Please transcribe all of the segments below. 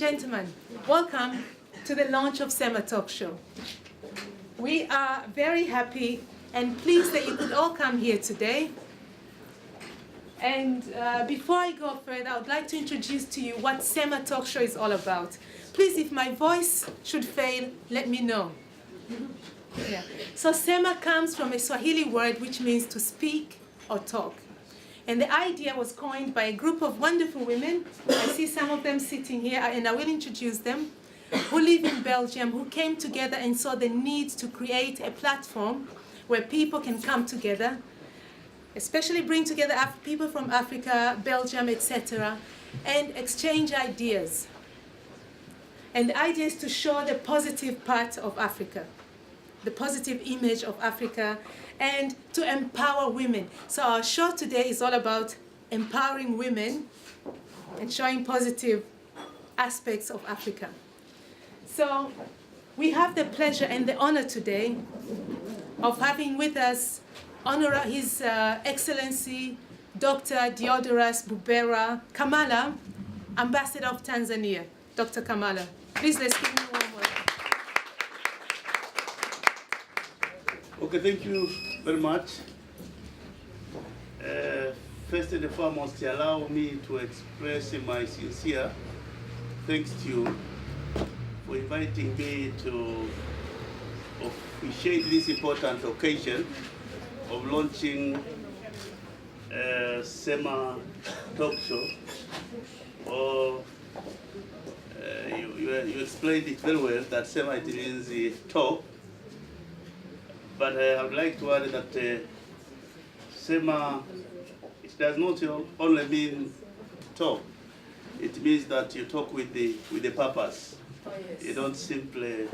gentlemen, welcome to the launch of Sema Talk Show. We are very happy and pleased that you could all come here today. And before I go further, I would like to introduce to you what Sema Talk Show is all about. Please, if my voice should fail, let me know. Yeah. So Sema comes from a Swahili word which means to speak or talk. And the idea was coined by a group of wonderful women. I see some of them sitting here, and I will introduce them, who live in Belgium, who came together and saw the need to create a platform where people can come together, especially bring together people from Africa, Belgium, etc., and exchange ideas. And the idea is to show the positive part of Africa, the positive image of Africa, and to empower women. So our show today is all about empowering women and showing positive aspects of Africa. So we have the pleasure and the honor today of having with us His Excellency Dr. Diodorus Bubera Kamala, Ambassador of Tanzania. Dr. Kamala, please let's give him a warm welcome. Okay, thank you very much. First and foremost, allow me to express my sincere thanks to you for inviting me to officiate this important occasion of launching Sema Talk Show. Or you explained it very well that Sema, it means talk. But I would like to add that Sema, it does not only mean talk. It means that you talk with the purpose. Oh, yes. You don't simply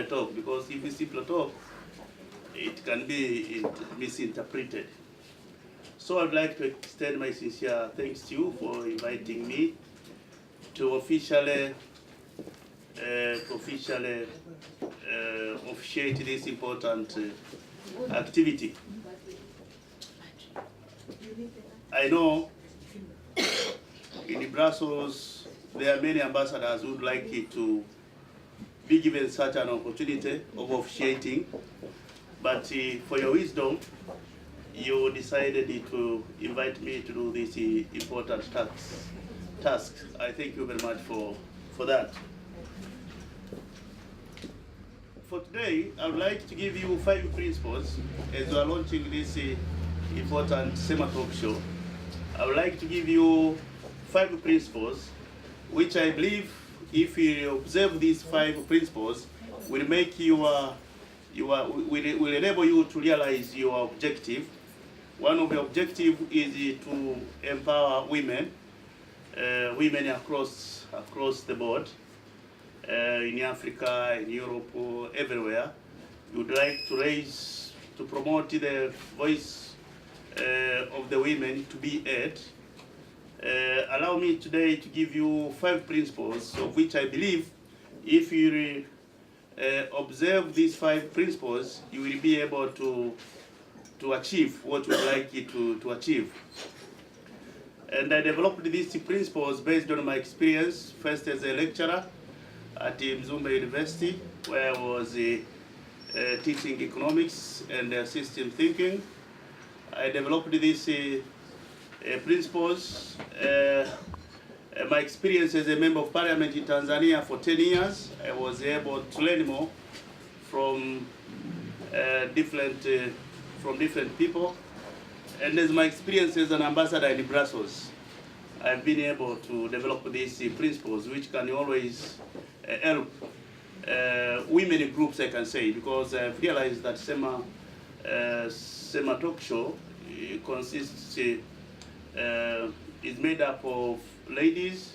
talk, because if you simply talk, it can be misinterpreted. So I'd like to extend my sincere thanks to you for inviting me to officially officiate this important activity. I know in Brussels there are many ambassadors who would like it to be given such an opportunity of officiating, but for your wisdom, you decided to invite me to do this important task. I thank you very much for that. For today, I would like to give you 5 principles as we are launching this important Sema Talk Show. I would like to give you 5 principles, which I believe, if you observe these 5 principles, will make will enable you to realize your objective. One of the objectives is to empower women, women across the board, in Africa, in Europe, everywhere. We would like to promote the voice of the women to be heard. Allow me today to give you 5 principles, of which I believe, if you observe these 5 principles, you will be able to achieve what we would like you to achieve. And I developed these principles based on my experience, first as a lecturer at Mzumba University, where I was teaching economics and system thinking. I developed these principles. My experience as a member of parliament in Tanzania for 10 years, I was able to learn more from different people. And as my experience as an ambassador in Brussels, I've been able to develop these principles, which can always help women groups, I can say, because I've realized that Sema Talk Show consists, is made up of ladies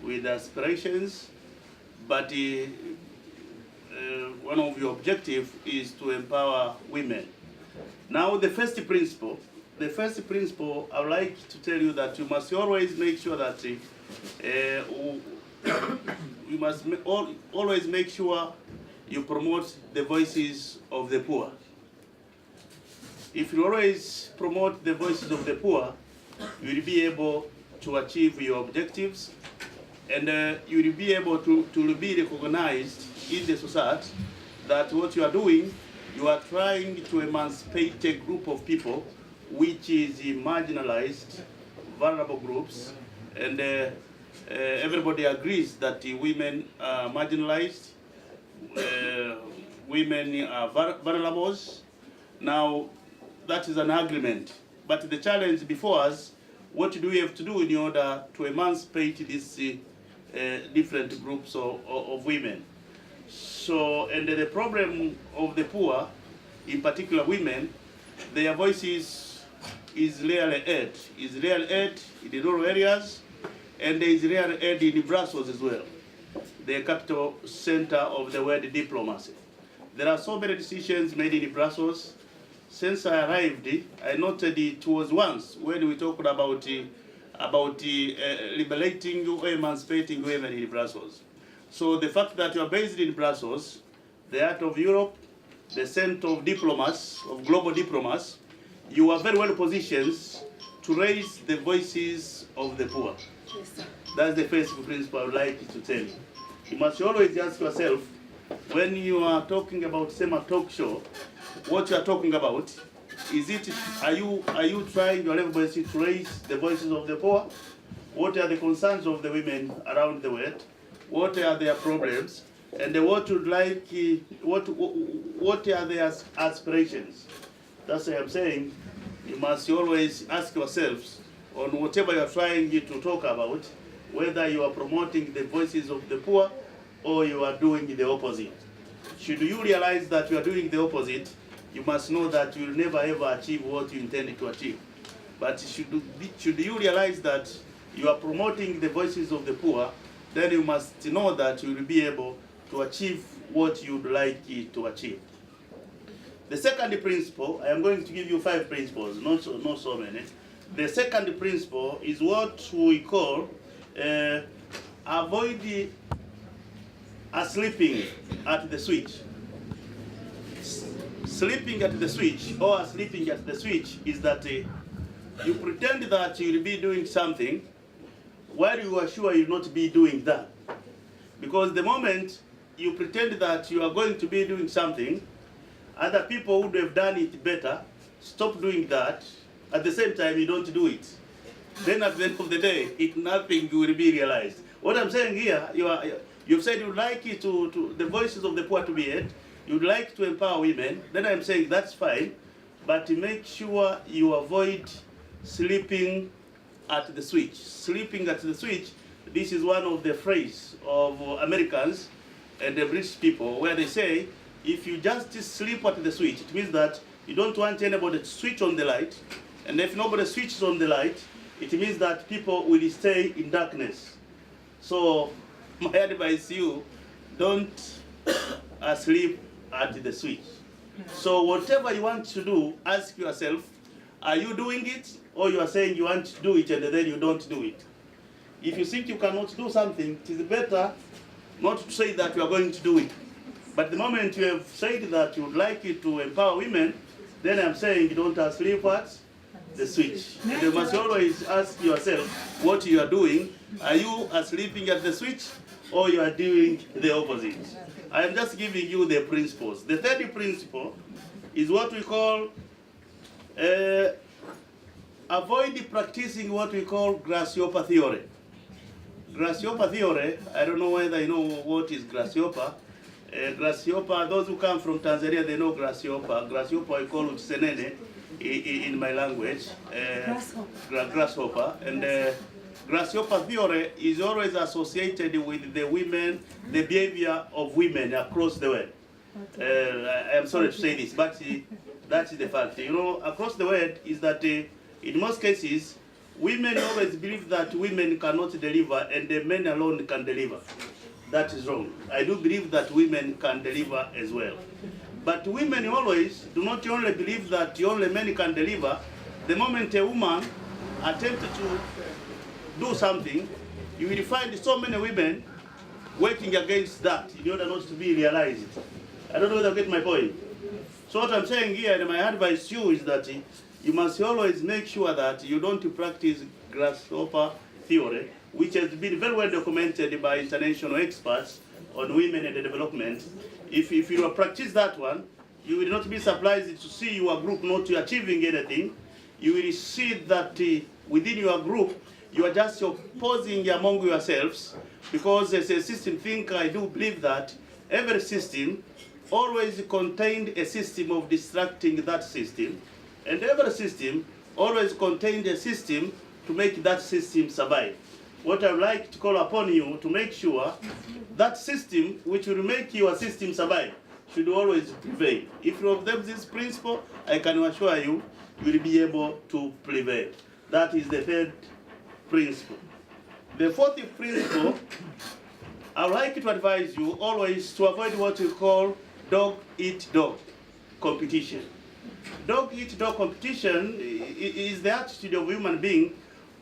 with aspirations, but one of your objectives is to empower women. Now, the first principle I would like to tell you that you must always make sure that you must always make sure you promote the voices of the poor. If you always promote the voices of the poor, you will be able to achieve your objectives and you will be able to be recognized in the society that what you are doing, you are trying to emancipate a group of people which is marginalized, vulnerable groups, and everybody agrees that the women are marginalized, women are vulnerable. Now, that is an agreement. But the challenge before us, what do we have to do in order to emancipate these different groups of women? So, and the problem of the poor, in particular women, their voices is rarely heard. Is rarely heard in the rural areas, and there is rarely heard in Brussels as well, the capital center of the world diplomacy. There are so many decisions made in Brussels. Since I arrived, I noted it was once when we talked about liberating or emancipating women in Brussels. So the fact that you are based in Brussels, the heart of Europe, the center of diplomats, of global diplomats, you are very well positioned to raise the voices of the poor. Yes, sir. That's the first principle I would like to tell you. You must always ask yourself, when you are talking about Sema Talk Show, what you are talking about, are you trying your level best to raise the voices of the poor? What are the concerns of the women around the world? What are their problems? And what are their aspirations? That's why I'm saying you must always ask yourselves on whatever you are trying to talk about, whether you are promoting the voices of the poor or you are doing the opposite. Should you realize that you are doing the opposite, you must know that you will never ever achieve what you intended to achieve. But should you realize that you are promoting the voices of the poor, then you must know that you will be able to achieve what you would like to achieve. The second principle, I am going to give you 5 principles, not so many. The second principle is what we call avoid sleeping at the switch. Sleeping at the switch or sleeping at the switch is that you pretend that you will be doing something while you are sure you will not be doing that. Because the moment you pretend that you are going to be doing something, other people would have done it better, stop doing that, at the same time you don't do it. Then at the end of the day, nothing will be realized. What I'm saying here, you've said you'd like it to the voices of the poor to be heard, you'd like to empower women, then I'm saying that's fine, but make sure you avoid sleeping at the switch. Sleeping at the switch, this is one of the phrases of Americans and the British people where they say, if you just sleep at the switch, it means that you don't want anybody to switch on the light, and if nobody switches on the light, it means that people will stay in darkness. So my advice to you, don't sleep at the switch. So whatever you want to do, ask yourself, are you doing it, or you are saying you want to do it and then you don't do it? If you think you cannot do something, it is better not to say that you are going to do it. But the moment you have said that you would like it to empower women, then I'm saying you don't sleep at the switch. And you must always ask yourself what you are doing. Are you sleeping at the switch, or you are doing the opposite? I am just giving you the principles. The third principle is what we call avoid practicing what we call grasshopper theory. Grasshopper theory, I don't know whether you know what is grasshopper. Grasshopper, those who come from Tanzania, they know grasshopper. Grasshopper, I call it senene in my language. Grasshopper. And grasshopper theory is always associated with the women, the behavior of women across the world. I am sorry to say this, but that is the fact. You know, across the world is that in most cases, women always believe that women cannot deliver and the men alone can deliver. That is wrong. I do believe that women can deliver as well. But women always do not only believe that only men can deliver. The moment a woman attempts to do something, you will find so many women working against that in order not to be realized. I don't know whether you get my point. So what I'm saying here, and my advice to you is that you must always make sure that you don't practice grasshopper theory, which has been very well documented by international experts on women and development. If you practice that one, you will not be surprised to see your group not achieving anything. You will see that within your group, you are just opposing among yourselves, because as a system thinker, I do believe that every system always contained a system of distracting that system, and every system always contained a system to make that system survive. What I would like to call upon you to make sure that system which will make your system survive should always prevail. If you observe this principle, I can assure you, you will be able to prevail. That is the third principle. The fourth principle, I would like to advise you always to avoid what we call dog-eat-dog competition. Dog-eat-dog competition is the attitude of a human being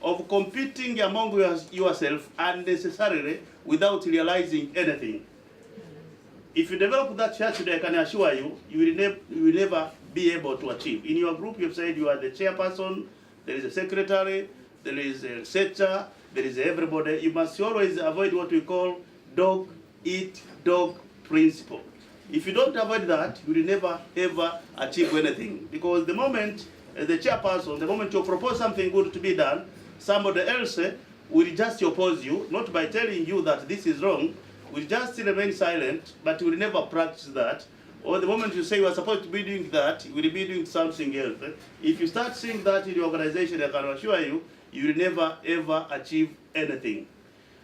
of competing among yourself unnecessarily without realizing anything. If you develop that attitude, I can assure you, you will never be able to achieve. In your group, you've said you are the chairperson, there is a secretary, there is a researcher, there is everybody. You must always avoid what we call dog-eat-dog principle. If you don't avoid that, you will never ever achieve anything. Because the moment, as the chairperson, the moment you propose something good to be done, somebody else will just oppose you, not by telling you that this is wrong, will just remain silent, but will never practice that. Or the moment you say you are supposed to be doing that, you will be doing something else. If you start seeing that in your organization, I can assure you, you will never ever achieve anything.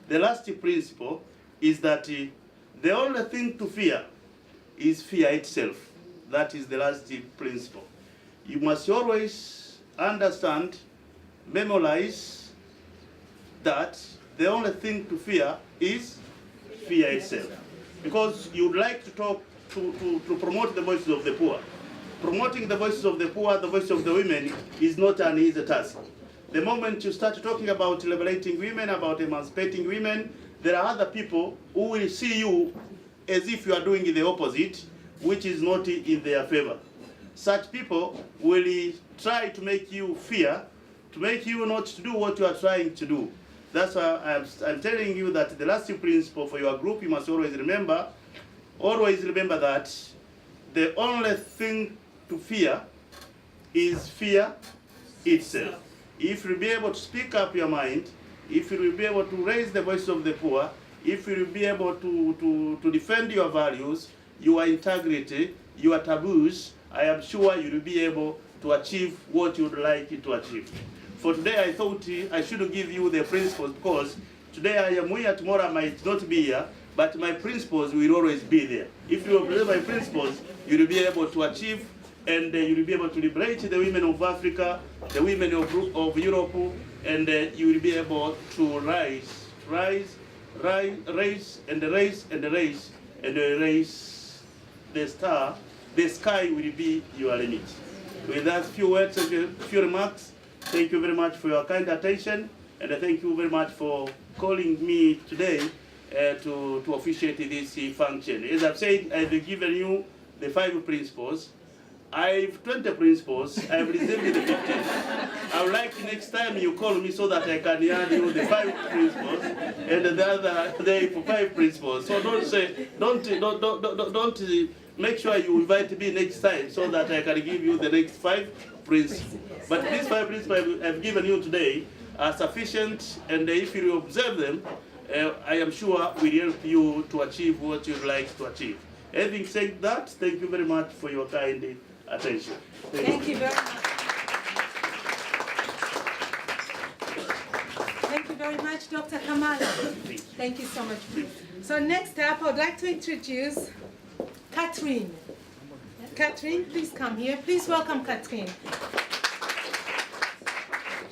The last principle is that the only thing to fear is fear itself. That is the last principle. You must always understand, memorize that the only thing to fear is fear itself. Because you would like to talk to promote the voices of the poor. Promoting the voices of the poor, the voices of the women, is not an easy task. The moment you start talking about liberating women, about emancipating women, there are other people who will see you as if you are doing the opposite, which is not in their favor. Such people will try to make you fear, to make you not to do what you are trying to do. That's why I'm telling you that the last principle for your group, you must always remember that the only thing to fear is fear itself. If you will be able to speak up your mind, if you will be able to raise the voice of the poor, if you will be able to defend your values, your integrity, your taboos, I am sure you will be able to achieve what you would like to achieve. For today, I thought I should give you the principles, because today I am here, tomorrow I might not be here, but my principles will always be there. If you observe my principles, you will be able to achieve, and you will be able to liberate the women of Africa, the women of Europe, and you will be able to raise, and raise the star. The sky will be your limit. With that few words and few remarks, thank you very much for your kind attention, and thank you very much for calling me today to officiate this function. As I've said, I've given you the 5 principles. I've 20 principles. I've reserved the 15. I would like next time you call me so that I can add you the 5 principles and the other day for 5 principles. So don't make sure you invite me next time so that I can give you the next 5 principles. But these 5 principles I've given you today are sufficient, and if you observe them, I am sure will help you to achieve what you'd like to achieve. Having said that, thank you very much for your kind attention. Thank you very much. Thank you very much, Dr. Kamala. Thank you so much. So next up, I'd like to introduce Catherine. Catherine, please come here. Please welcome Catherine.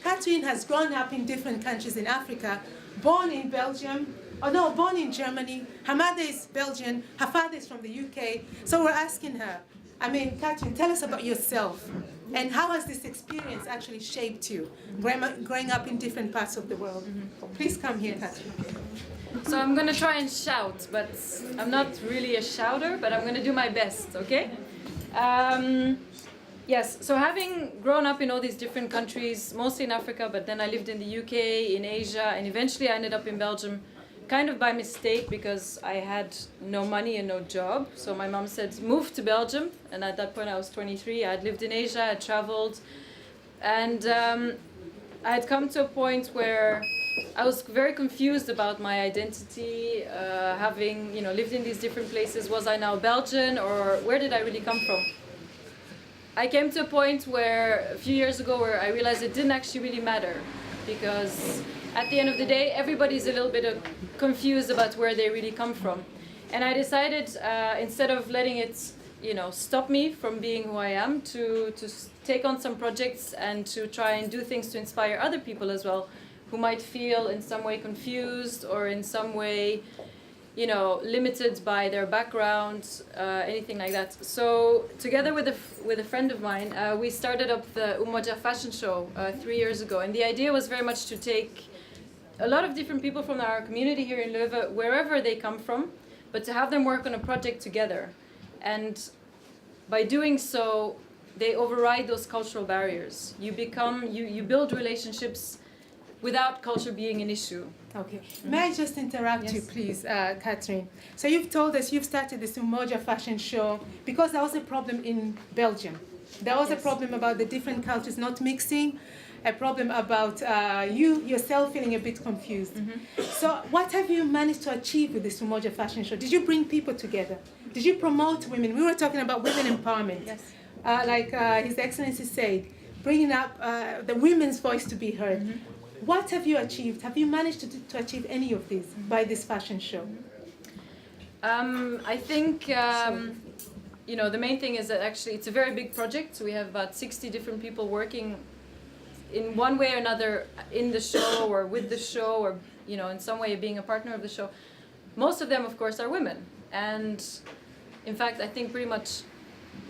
Catherine has grown up in different countries in Africa, born in Belgium, born in Germany. Her mother is Belgian, her father is from the UK. So we're asking her, Catherine, tell us about yourself. And how has this experience actually shaped you, growing up in different parts of the world? Please come here, Catherine. So I'm going to try and shout, but I'm not really a shouter, but I'm going to do my best, okay? Yes, so having grown up in all these different countries, mostly in Africa, but then I lived in the UK, in Asia, and eventually I ended up in Belgium kind of by mistake because I had no money and no job. So my mom said, move to Belgium. And at that point I was 23. I had lived in Asia, I had traveled. And I had come to a point where I was very confused about my identity, having lived in these different places. Was I now Belgian, or where did I really come from? I came to a point where a few years ago where I realized it didn't actually really matter, because at the end of the day everybody's a little bit confused about where they really come from. And I decided instead of letting it stop me from being who I am, to take on some projects and to try and do things to inspire other people as well, who might feel in some way confused or in some way limited by their background, anything like that. So together with a friend of mine, we started up the Umoja fashion show 3 years ago, and the idea was very much to take a lot of different people from our community here in Leuven, wherever they come from, but to have them work on a project together. And by doing so, they override those cultural barriers. You build relationships without culture being an issue. Okay. May I just interrupt you, please, Catherine? So you've told us you've started this Umoja fashion show because there was a problem in Belgium. There was a problem about the different cultures not mixing, a problem about you yourself feeling a bit confused. So what have you managed to achieve with this Umoja fashion show? Did you bring people together? Did you promote women? We were talking about women empowerment. Yes. Like His Excellency said, bringing up the women's voice to be heard. What have you achieved? Have you managed to achieve any of this by this fashion show? I think the main thing is that actually it's a very big project. So we have about 60 different people working in one way or another in the show or with the show, or in some way being a partner of the show. Most of them, of course, are women, and in fact I think pretty much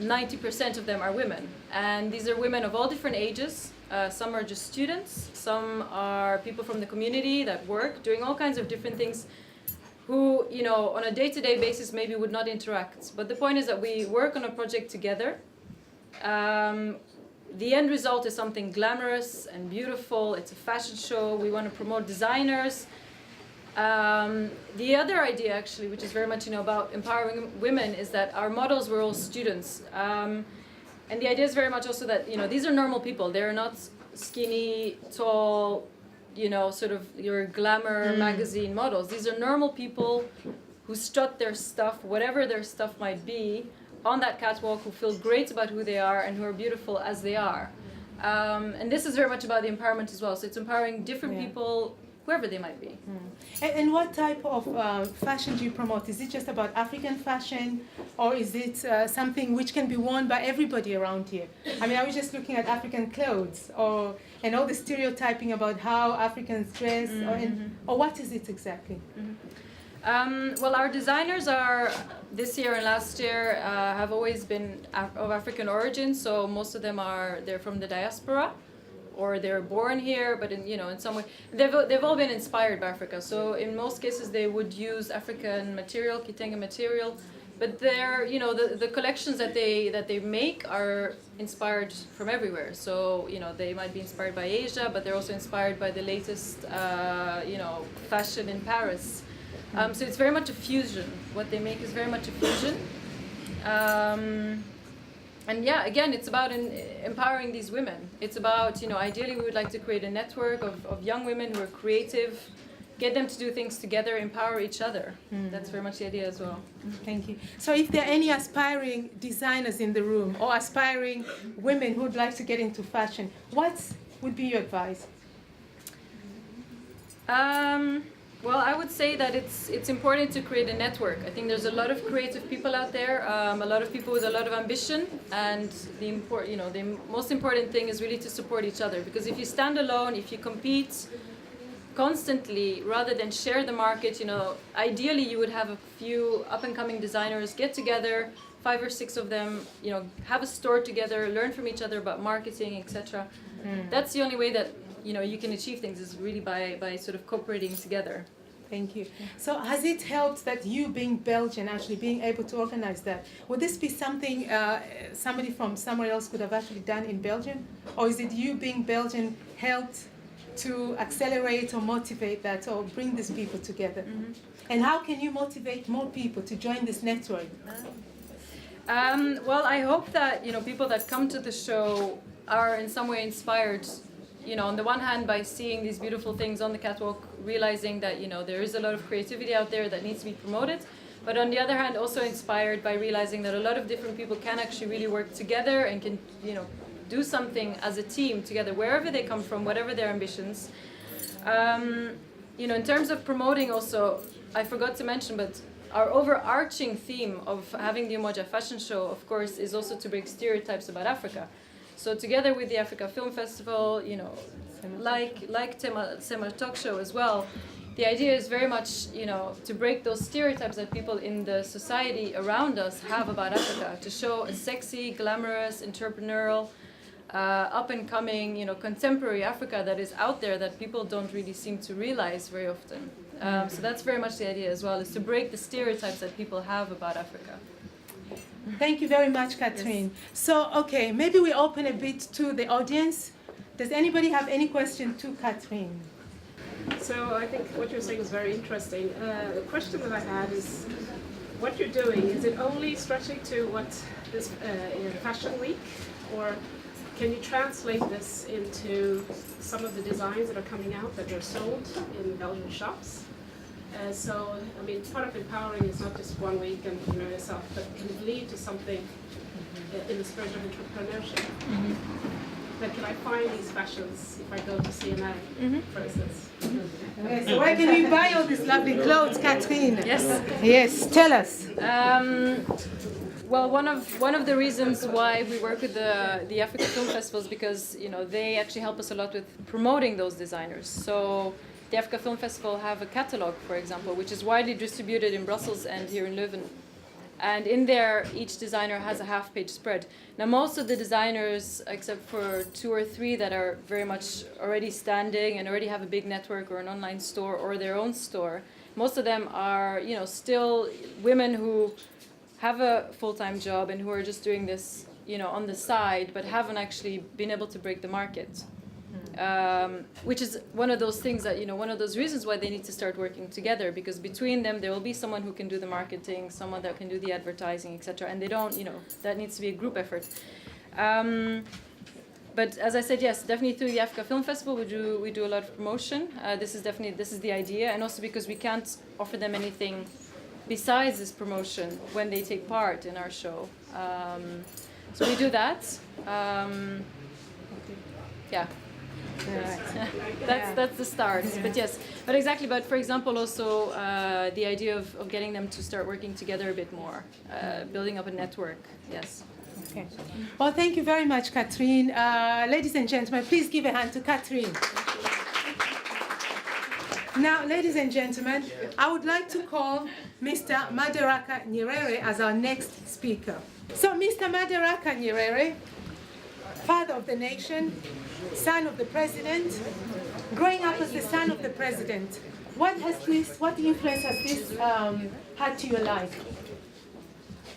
90% of them are women, and these are women of all different ages. Some are just students, some are people from the community that work doing all kinds of different things, who on a day-to-day basis maybe would not interact. But the point is that we work on a project together. The end result is something glamorous and beautiful. It's a fashion show. We want to promote designers. The other idea, actually, which is very much about empowering women, is that our models were all students. And the idea is very much also that these are normal people. They're not skinny, tall, sort of your glamour magazine models. These are normal people who strut their stuff, whatever their stuff might be, on that catwalk, who feel great about who they are and who are beautiful as they are. And this is very much about the empowerment as well. So it's empowering different people, wherever they might be. And what type of fashion do you promote? Is it just about African fashion, or is it something which can be worn by everybody around here? I mean, I was just looking at African clothes, and all the stereotyping about how Africans dress, or what is it exactly? Well, our designers are, this year and last year, have always been of African origin, so most of them they're from the diaspora, or they're born here, but in some way they've all been inspired by Africa. So in most cases they would use African material, Kitenge material, but they're the collections that they make are inspired from everywhere. So they might be inspired by Asia, but they're also inspired by the latest fashion in Paris. So it's very much a fusion. What they make is very much a fusion. And yeah, again, it's about empowering these women. It's about, ideally we would like to create a network of young women who are creative, get them to do things together, empower each other. That's very much the idea as well. Thank you. So if there are any aspiring designers in the room, or aspiring women who would like to get into fashion, what would be your advice? Well, I would say that it's important to create a network. I think there's a lot of creative people out there, a lot of people with a lot of ambition, and the most important thing is really to support each other. Because if you stand alone, if you compete constantly rather than share the market, ideally you would have a few up-and-coming designers get together, 5 or 6 of them, have a store together, learn from each other about marketing, etc. That's the only way that you can achieve things, is really by sort of cooperating together. Thank you. So has it helped that you being Belgian, actually being able to organize that? Would this be something somebody from somewhere else could have actually done in Belgium? Or is it you being Belgian helped to accelerate or motivate that or bring these people together? Mm-hmm. And how can you motivate more people to join this network? Well, I hope that, you know, people that come to the show are in some way inspired, you know, on the one hand by seeing these beautiful things on the catwalk, realizing that, you know, there is a lot of creativity out there that needs to be promoted, but on the other hand also inspired by realizing that a lot of different people can actually really work together and can, you know, do something as a team together wherever they come from, whatever their ambitions. You know, in terms of promoting also, I forgot to mention, but our overarching theme of having the Umoja Fashion Show, of course, is also to break stereotypes about Africa. So together with the Africa Film Festival, you know, like Sema Talk Show as well, the idea is very much, you know, to break those stereotypes that people in the society around us have about Africa, to show a sexy, glamorous, entrepreneurial, up-and-coming, you know, contemporary Africa that is out there that people don't really seem to realize very often. So that's very much the idea as well, is to break the stereotypes that people have about Africa. Thank you very much, Catherine. Yes. So, okay, maybe we open a bit to the audience. Does anybody have any question to Catherine? So I think what you're saying is very interesting. The question that I had is, what you're doing, is it only stretching to what this Fashion Week, or can you translate this into some of the designs that are coming out that are sold in Belgian shops? So, I mean, part of empowering is not just 1 week and you know yourself, but can it lead to something in the spirit of entrepreneurship? Like, can I find these fashions if I go to CNA, for instance? Okay, so where can we buy all these lovely clothes, Catherine? Yes. Yes, tell us. Well, one of the reasons why we work with the Africa Film Festival is because, you know, they actually help us a lot with promoting those designers. So the Africa Film Festival have a catalog, for example, which is widely distributed in Brussels and here in Leuven. And in there, each designer has a half-page spread. Now, most of the designers, except for 2 or 3 that are very much already standing and already have a big network or an online store or their own store, most of them are, you know, still women who have a full-time job and who are just doing this, you know, on the side, but haven't actually been able to break the market. Which is one of those things that, you know, one of those reasons why they need to start working together, because between them there will be someone who can do the marketing, someone that can do the advertising, etc. And they don't, you know, that needs to be a group effort. But as I said, yes, definitely through the Africa Film Festival we do a lot of promotion. This is the idea, and also because we can't offer them anything besides this promotion when they take part in our show. So we do that. Yeah. That's the start. But yes, but exactly. But for example, also the idea of getting them to start working together a bit more, building up a network. Yes. Okay. Well, thank you very much, Catherine. Ladies and gentlemen, please give a hand to Catherine. Now, ladies and gentlemen, I would like to call Mr. Madaraka Nyerere as our next speaker. So, Mr. Madaraka Nyerere, father of the nation, son of the president, growing up as the son of the president, what influence has this had to your life?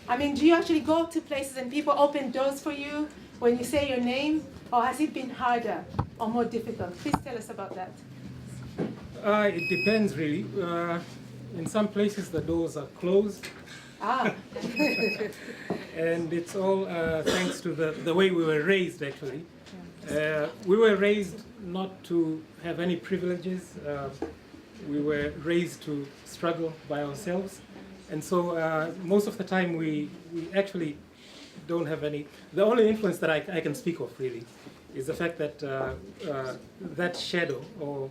I mean, do you actually go to places and people open doors for you when you say your name, or has it been harder or more difficult? Please tell us about that. It depends, really. In some places, the doors are closed. Ah. And it's all thanks to the way we were raised, actually. We were raised not to have any privileges. We were raised to struggle by ourselves. And so most of the time we actually don't have any... The only influence that I can speak of, really, is the fact that that shadow or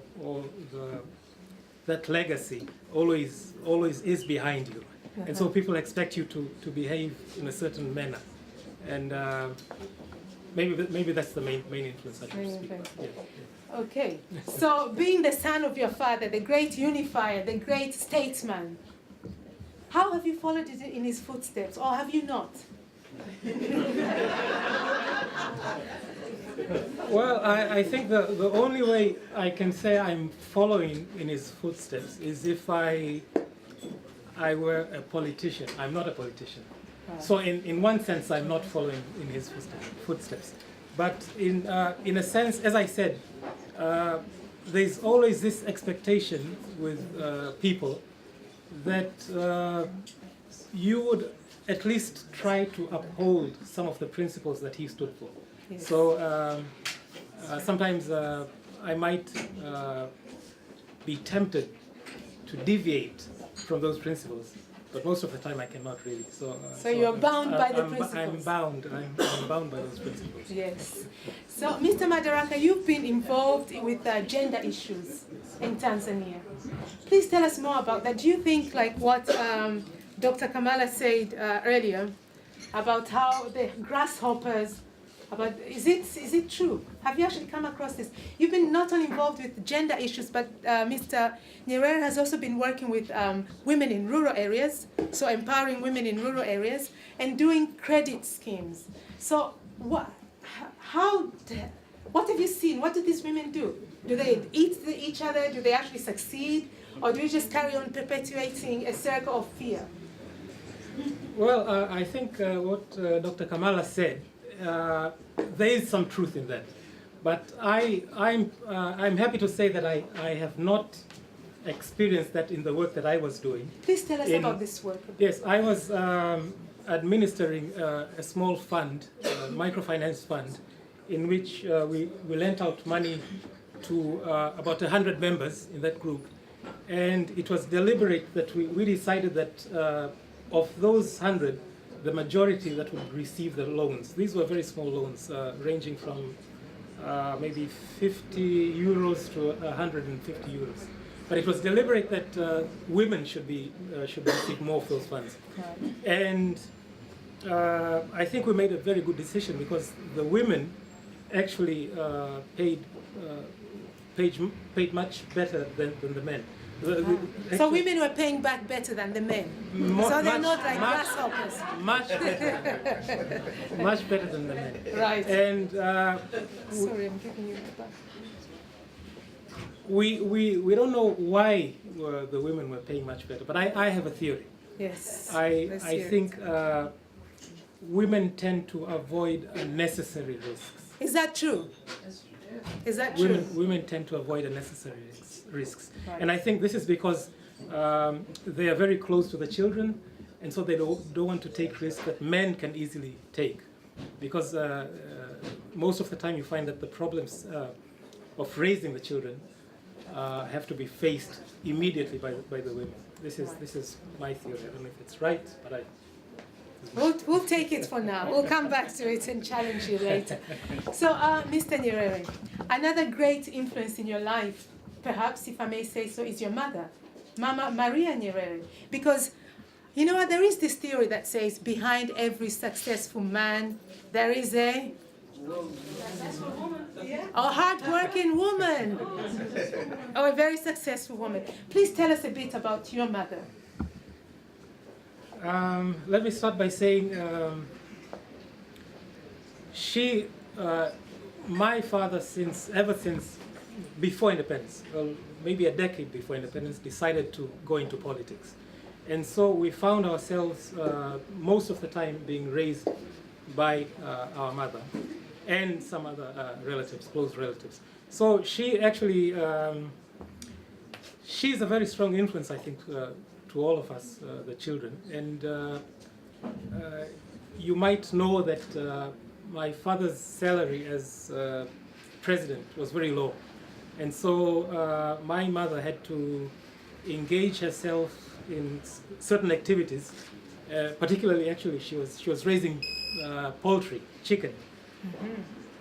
that legacy always is behind you. And so people expect you to behave in a certain manner. And maybe that's the main influence I should speak of. Yeah. Okay, so being the son of your father, the great unifier, the great statesman, how have you followed in his footsteps, or have you not? Well, I think the only way I can say I'm following in his footsteps is if I were a politician. I'm not a politician. So in one sense, I'm not following in his footsteps. But in a sense, as I said, there's always this expectation with people that you would at least try to uphold some of the principles that he stood for. Yes. So sometimes I might be tempted to deviate from those principles, but most of the time I cannot really. So you're bound by the principles. I'm bound by those principles. Yes. So, Mr. Madaraka, you've been involved with gender issues in Tanzania. Please tell us more about that. Do you think, like what Dr. Kamala said earlier, about how the grasshoppers, is it true? Have you actually come across this? You've been not only involved with gender issues, but Mr. Nyerere has also been working with women in rural areas, so empowering women in rural areas, and doing credit schemes. So what have you seen? What do these women do? Do they eat each other? Do they actually succeed? Or do we just carry on perpetuating a circle of fear? Well, I think what Dr. Kamala said, there is some truth in that. But I'm happy to say that I have not experienced that in the work that I was doing. Please tell us about this work. Yes, I was administering a small fund, a microfinance fund, in which we lent out money to about 100 members in that group. And it was deliberate that we decided that of those 100, the majority that would receive the loans. These were very small loans, ranging from maybe 50 euros to 150 euros. But it was deliberate that women should receive more of those funds. And I think we made a very good decision because the women actually paid much better than the men. So women were paying back better than the men. So they're not like grasshoppers. Much better. Much better than the men. Right. And sorry, I'm giving you the back. we don't know why the women were paying much better, but I have a theory. Yes. I think women tend to avoid unnecessary risks. Is that true? Is that true? Women tend to avoid unnecessary risks. Right. And I think this is because they are very close to the children, and so they don't want to take risks that men can easily take. Because most of the time you find that the problems of raising the children have to be faced immediately by the women. This is my theory. I don't know if it's right, but We'll take it for now. We'll come back to it and challenge you later. So, Mr. Nyerere, another great influence in your life, perhaps if I may say so, is your mother, Mama Maria Nyerere. Because, you know what, there is this theory that says behind every successful man, there is a hard-working woman, or a very successful woman. Please tell us a bit about your mother. Let me start by saying my father, ever since before independence, well, maybe a decade before independence, decided to go into politics. And so we found ourselves most of the time being raised by our mother and some other relatives, close relatives. So she actually, she's a very strong influence, I think, to all of us, the children. And you might know that my father's salary as president was very low. And so my mother had to engage herself in certain activities. Particularly, actually, she was raising poultry, chicken.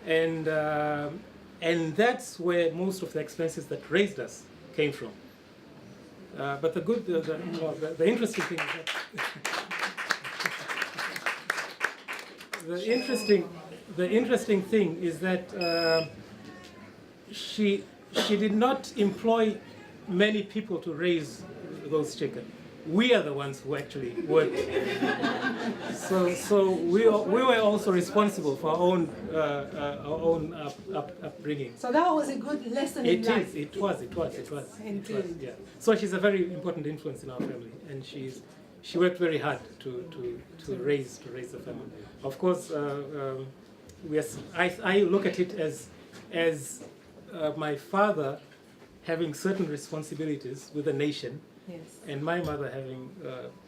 Mm-hmm. And that's where most of the expenses that raised us came from. But the interesting thing is that the interesting thing is that she did not employ many people to raise those chicken. we are the ones who actually work. So we were also responsible for our own upbringing. So that was a good lesson in life. It was. Indeed. Yeah. So she's a very important influence in our family, and she worked very hard to raise the family. Of course, I look at it as my father having certain responsibilities with the nation, Yes, and my mother having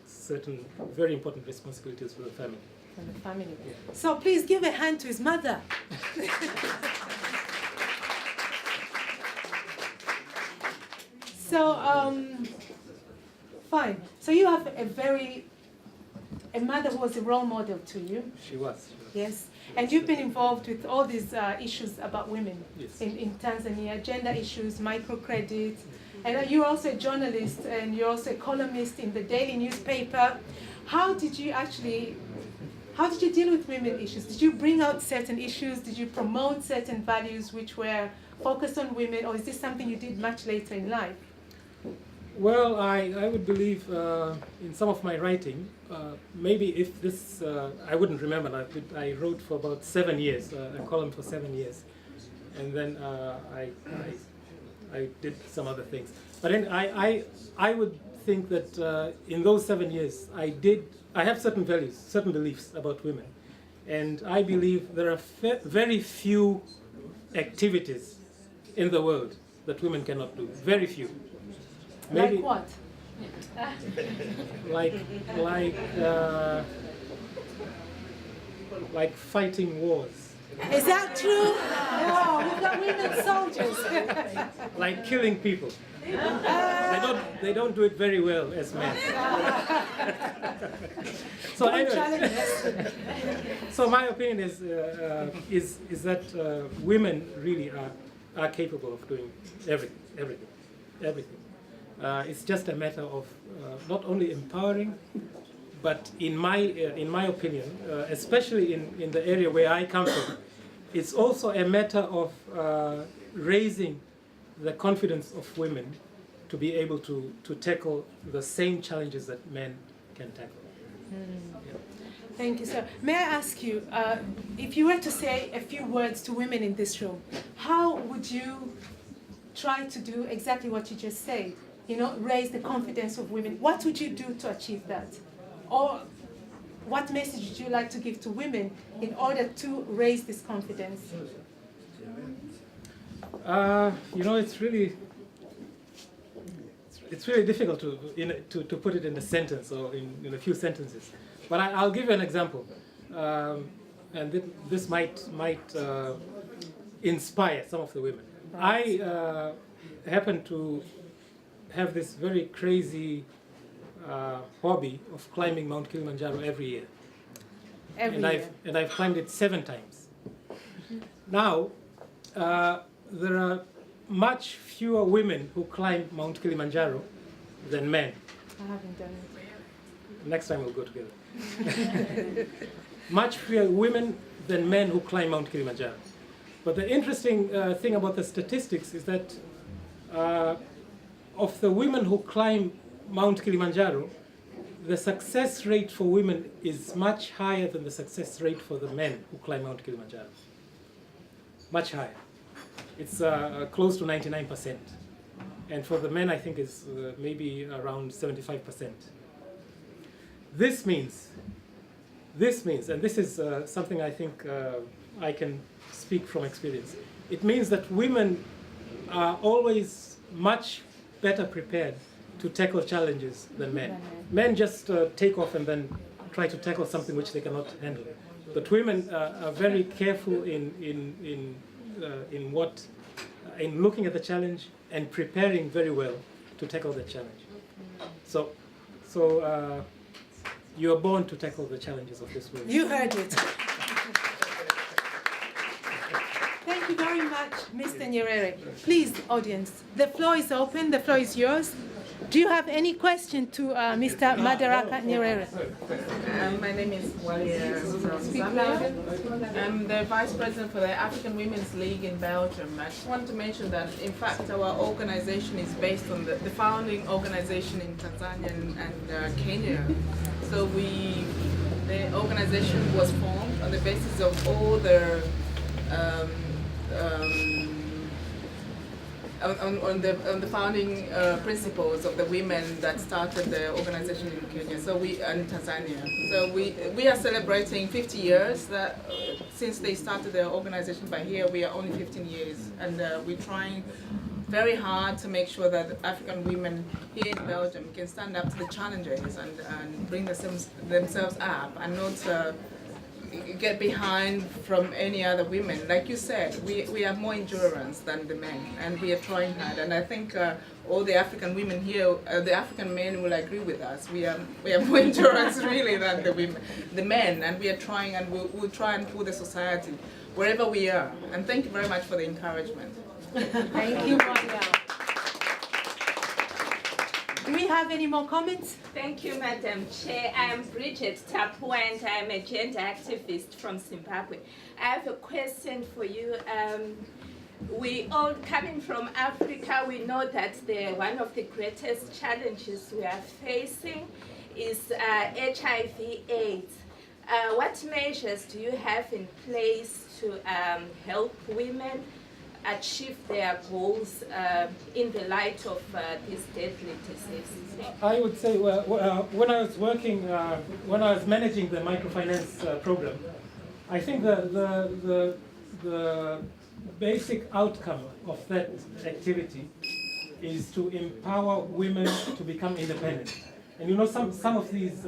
certain very important responsibilities for the family. from the family. Yeah. So please give a hand to his mother. So, fine. So you have a mother who was a role model to you. She was. Yes, and you've been involved with all these issues about women Yes. in Tanzania, gender issues, microcredit, and you're also a journalist and you're also a columnist in the daily newspaper. How did you deal with women issues? Did you bring out certain issues? Did you promote certain values which were focused on women, or is this something you did much later in life? Well, I would believe in some of my writing, maybe if this, I wouldn't remember, I wrote for about 7 years, a column for 7 years, and then I did some other things. But then I would think that in those 7 years, I have certain values, certain beliefs about women, and I believe there are very few activities in the world that women cannot do, very few. Maybe, Like what? like fighting wars, Is that true? No, we've got women soldiers. like killing people. They don't do it very well as men. So Don't anyway, challenge us. so my opinion is that women really are capable of doing everything. It's just a matter of not only empowering, but in my opinion, especially in the area where I come from, it's also a matter of raising the confidence of women to be able to tackle the same challenges that men can tackle. Yeah. Thank you, sir. May I ask you, if you were to say a few words to women in this room, how would you try to do exactly what you just said? You know, raise the confidence of women. What would you do to achieve that? Or what message would you like to give to women in order to raise this confidence? You know, it's really difficult to put it in a sentence or in a few sentences. But I'll give you an example, and this might inspire some of the women. Right. I happen to have this very crazy hobby of climbing Mount Kilimanjaro every year. And I've climbed it 7 times. Now, there are much fewer women who climb Mount Kilimanjaro than men. I haven't done it. Next time we'll go together. Much fewer women than men who climb Mount Kilimanjaro. But the interesting thing about the statistics is that of the women who climb Mount Kilimanjaro, the success rate for women is much higher than the success rate for the men who climb Mount Kilimanjaro. Much higher. It's close to 99%. And for the men, I think it's maybe around 75%. This means, and this is something I think I can speak from experience, it means that women are always much better prepared to tackle challenges than men. Men just take off and then try to tackle something which they cannot handle. But women are very careful in looking at the challenge and preparing very well to tackle the challenge. So you are born to tackle the challenges of this world. You heard it. Thank you very much, Mr. Nyerere. Please, audience, the floor is open. The floor is yours. Do you have any question to Mr. Madaraka Nyerere? My name is Walia from Zambia. I'm the Vice President for the African Women's League in Belgium. I just want to mention that, in fact, our organization is based on the founding organization in Tanzania and Kenya. So the organization was formed on the basis of all the on the founding principles of the women that started the organization in Kenya, and Tanzania. So we are celebrating 50 years that since they started the organization. By here we are only 15 years, and we're trying very hard to make sure that African women here in Belgium can stand up to the challenges and bring themselves up and not get behind from any other women. Like you said, we have more endurance than the men, and we are trying hard. And I think all the African women here, the African men will agree with us. We have more endurance really than the men, and we are trying, and we'll try and pull the society wherever we are. And thank you very much for the encouragement. Thank you, Maria. Do we have any more comments? Thank you, Madam Chair. I'm Bridget Tapu, and I'm a gender activist from Zimbabwe. I have a question for you. We all coming from Africa, we know that one of the greatest challenges we are facing is HIV/AIDS. What measures do you have in place to help women achieve their goals in the light of this deadly disease? I would say, when I was working, when I was managing the microfinance program, I think the basic outcome of that activity is to empower women to become independent. And you know, some of these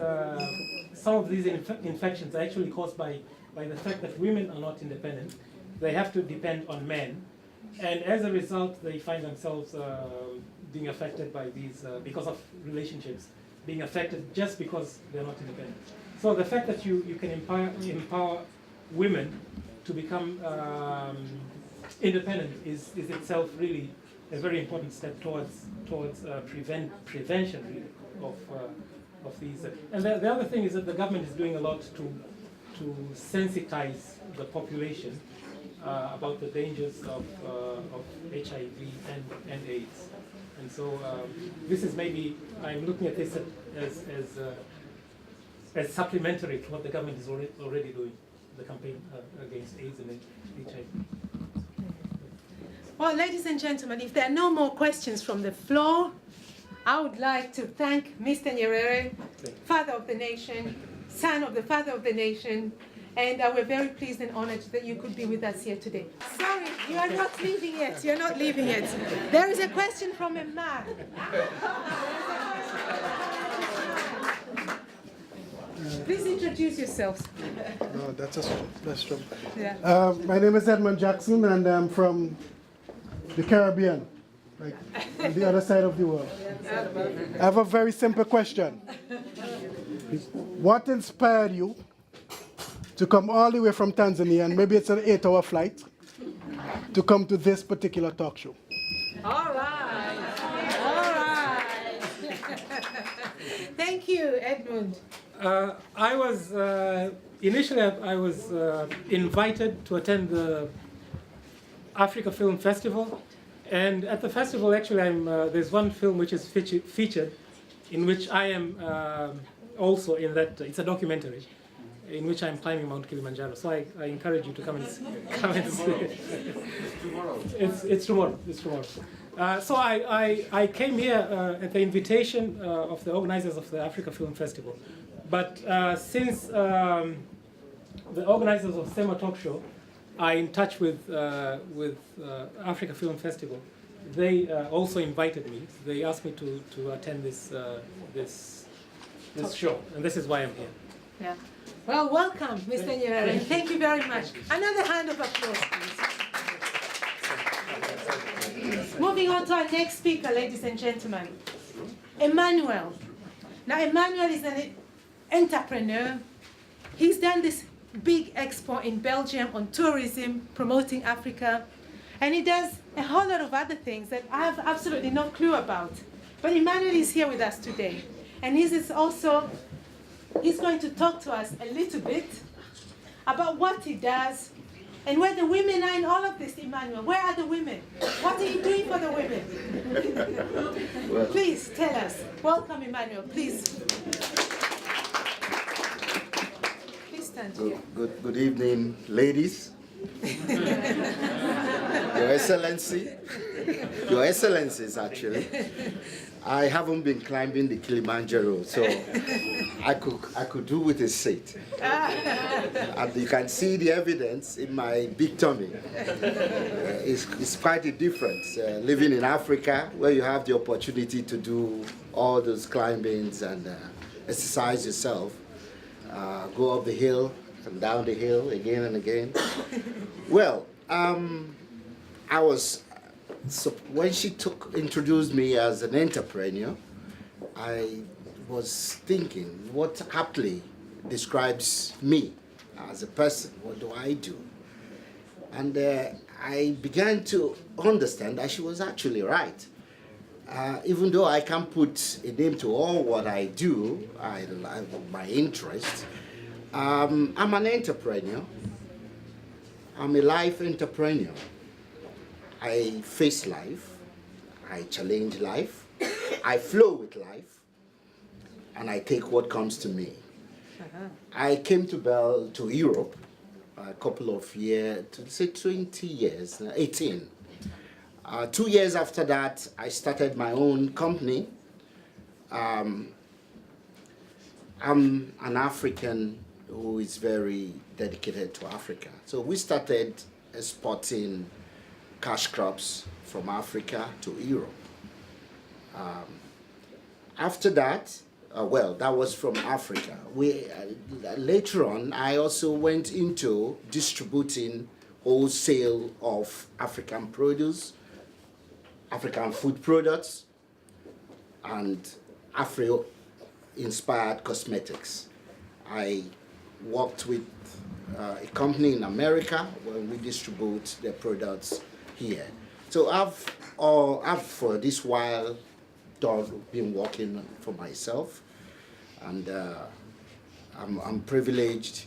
infections are actually caused by the fact that women are not independent. They have to depend on men. And as a result, they find themselves being affected by these, because of relationships, being affected just because they're not independent. So the fact that you can empower women to become independent is itself really a very important step towards prevention really of these. And the other thing is that the government is doing a lot to sensitize the population about the dangers of HIV and AIDS. And so this is maybe, I'm looking at this as supplementary to what the government is already doing, the campaign against AIDS and HIV. Well, ladies and gentlemen, if there are no more questions from the floor, I would like to thank Mr. Nyerere, Father of the Nation, son of the Father of the Nation, and we're very pleased and honored that you could be with us here today. Sorry, you are not leaving yet. You're not leaving yet. There is a question from a man. Please introduce yourselves. No, that's true. Yeah. My name is Edmund Jackson, and I'm from the Caribbean, like on the other side of the world. I have a very simple question. What inspired you to come all the way from Tanzania, and maybe it's an 8-hour flight, to come to this particular talk show? All right. All right. Thank you, Edmund. I was initially I was invited to attend the Africa Film Festival, and at the festival actually there's one film which is featured, in which I am also in that. It's a documentary in which I'm climbing Mount Kilimanjaro. So I encourage you to come and see it. It's tomorrow. It's tomorrow. So I came here at the invitation of the organizers of the Africa Film Festival. But since the organizers of Sema Talk Show are in touch with Africa Film Festival, they also invited me. They asked me to attend this show, and this is why I'm here. Yeah. Well, welcome, Mr. Nyerere, and thank you very much. Another hand of applause, please. Moving on to our next speaker, ladies and gentlemen, Emmanuel. Now, Emmanuel is an entrepreneur. He's done this big expo in Belgium on tourism, promoting Africa, and he does a whole lot of other things that I have absolutely no clue about. But Emmanuel is here with us today. And he's going to talk to us a little bit about what he does and where the women are in all of this, Emmanuel. Where are the women? What are you doing for the women? Well, please tell us. Welcome, Emmanuel, please. Please stand here. Good evening, ladies. Your Excellency. Your Excellencies, actually. I haven't been climbing the Kilimanjaro, so I could do with a seat. And you can see the evidence in my big tummy. It's quite a difference living in Africa, where you have the opportunity to do all those climbings and exercise yourself, go up the hill and down the hill again and again. Well, so when she introduced me as an entrepreneur, I was thinking what aptly describes me as a person. What do I do? And I began to understand that she was actually right. Even though I can't put a name to all what I do, my interest, I'm an entrepreneur. I'm a life entrepreneur. I face life, I challenge life, I flow with life, and I take what comes to me. I came to Europe a couple of years, to say 20 years, 18. 2 years after that, I started my own company. I'm an African who is very dedicated to Africa. So we started exporting cash crops from Africa to Europe. After that, that was from Africa. Later on, I also went into distributing wholesale of African produce, African food products, and Afro-inspired cosmetics. I worked with a company in America where we distribute their products here. So I've for this while been working for myself, and I'm privileged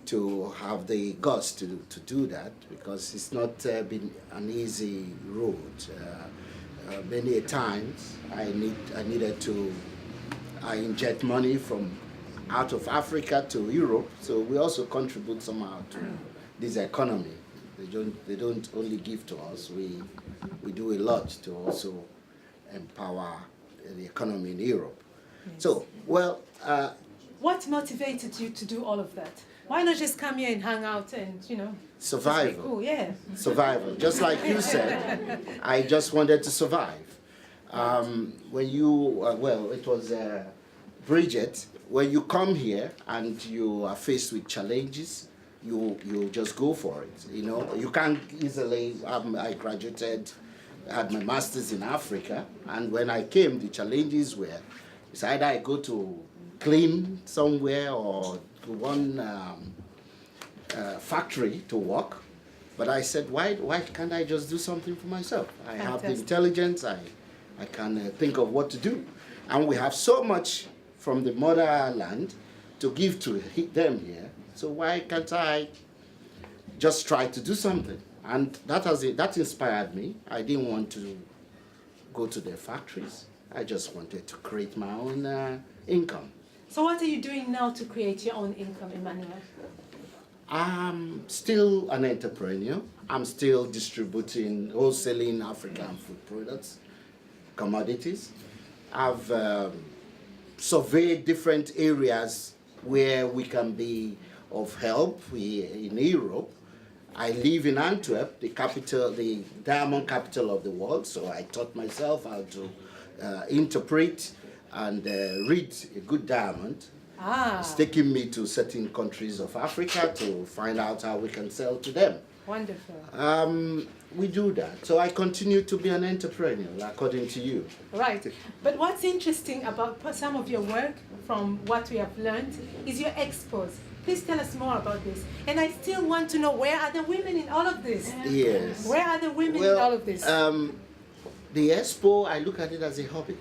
to have the guts to do that, because it's not been an easy road. Many times I needed to inject money from out of Africa to Europe, so we also contribute somehow to this economy. They don't only give to us, we do a lot to also empower the economy in Europe. Yes. So, what motivated you to do all of that? Why not just come here and hang out and, survival. Cool, yeah. Survival. Just like you said, I just wanted to survive. When you, it was Bridget, when you come here and you are faced with challenges, you just go for it. You can't easily. I graduated, had my master's in Africa, and when I came, the challenges were, it's either I go to clean somewhere or to one factory to work. But I said, why can't I just do something for myself? I have the intelligence. I can think of what to do, and we have so much from the motherland to give to them here. So why can't I just try to do something? And that inspired me. I didn't want to go to their factories. I just wanted to create my own income. So what are you doing now to create your own income, Emmanuel? I'm still an entrepreneur. I'm still distributing, wholesaling African food products, commodities. I've surveyed different areas where we can be of help in Europe. I live in Antwerp, the capital, the diamond capital of the world, so I taught myself how to interpret and read a good diamond. It's taking me to certain countries of Africa to find out how we can sell to them. Wonderful. We do that. So I continue to be an entrepreneur, according to you. Right. But what's interesting about some of your work, from what we have learned, is your expos. Please tell us more about this. And I still want to know, where are the women in all of this? Yes. Where are the women in all of this? The expo, I look at it as a hobby.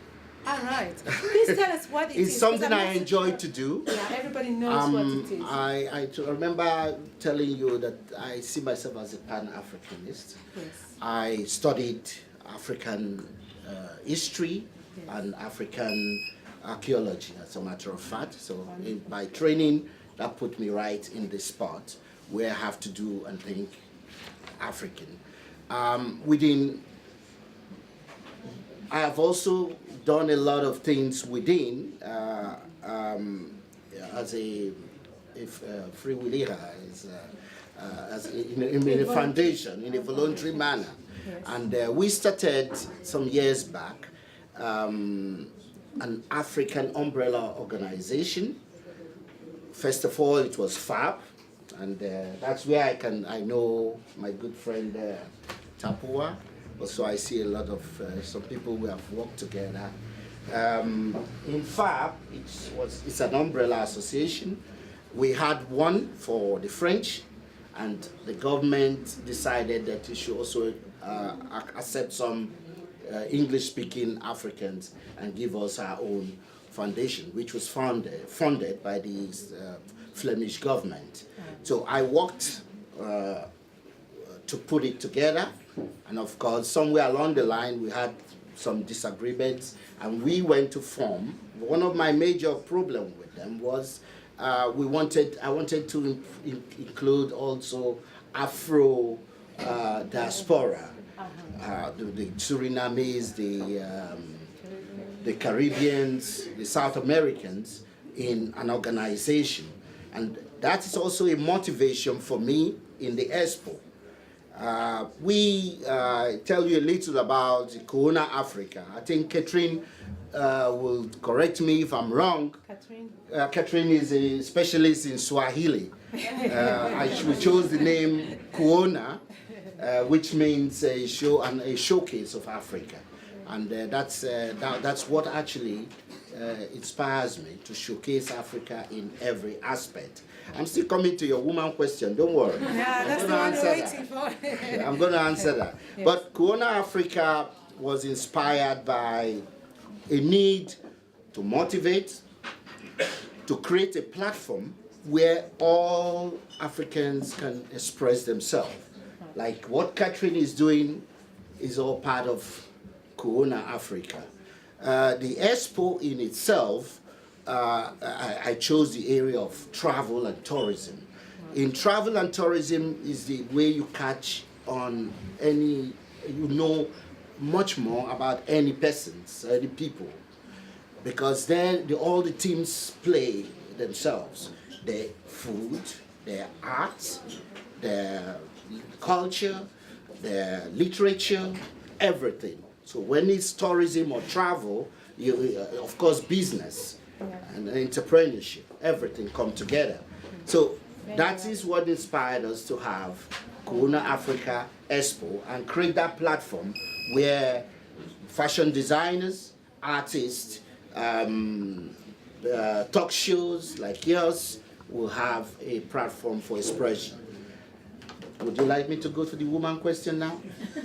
All right. Please tell us what it is. It's something 'cause I'm I not so enjoy sure. to do. Yeah, everybody knows what it is. I remember telling you that I see myself as a Pan-Africanist. Yes. I studied African history and African archaeology, as a matter of fact. So by training, that put me right in the spot where I have to do and think African. I have also done a lot of things within as a free willier, in a foundation, in a voluntary manner. Yes. And we started some years back an African umbrella organization. First of all, it was FAB, and that's where I know my good friend Tapua. Also, I see a lot of some people who have worked together. In FAB, it's an umbrella association. We had one for the French, and the government decided that it should also accept some English-speaking Africans and give us our own foundation, which was funded by the Flemish government. So I worked to put it together, and of course, somewhere along the line, we had some disagreements, and we went to form. One of my major problems with them was I wanted to include also Afro diaspora, the Surinamese, the Caribbeans, the South Americans in an organization. And that is also a motivation for me in the Expo. We tell you a little about Kuona Africa. I think Catherine will correct me if I'm wrong. Catherine is a specialist in Swahili. We chose the name Kuona, which means a showcase of Africa. And that's what actually inspires me to showcase Africa in every aspect. I'm still coming to your woman question, don't worry. Yeah, that's the one we're waiting for. I'm going to answer that. Yes. But Kuona Africa was inspired by a need to motivate, to create a platform where all Africans can express themselves. Like what Catherine is doing is all part of Kuona Africa. The Expo in itself, I chose the area of travel and tourism. In travel and tourism is the way you catch on you know much more about any persons, any people. Because then all the teams play themselves. Their food, their art, their culture, their literature, everything. So when it's tourism or travel, of course business and entrepreneurship, everything come together. So that is what inspired us to have Kuona Africa Expo and create that platform where fashion designers, artists, talk shows like yours will have a platform for expression. Would you like me to go to the woman question now?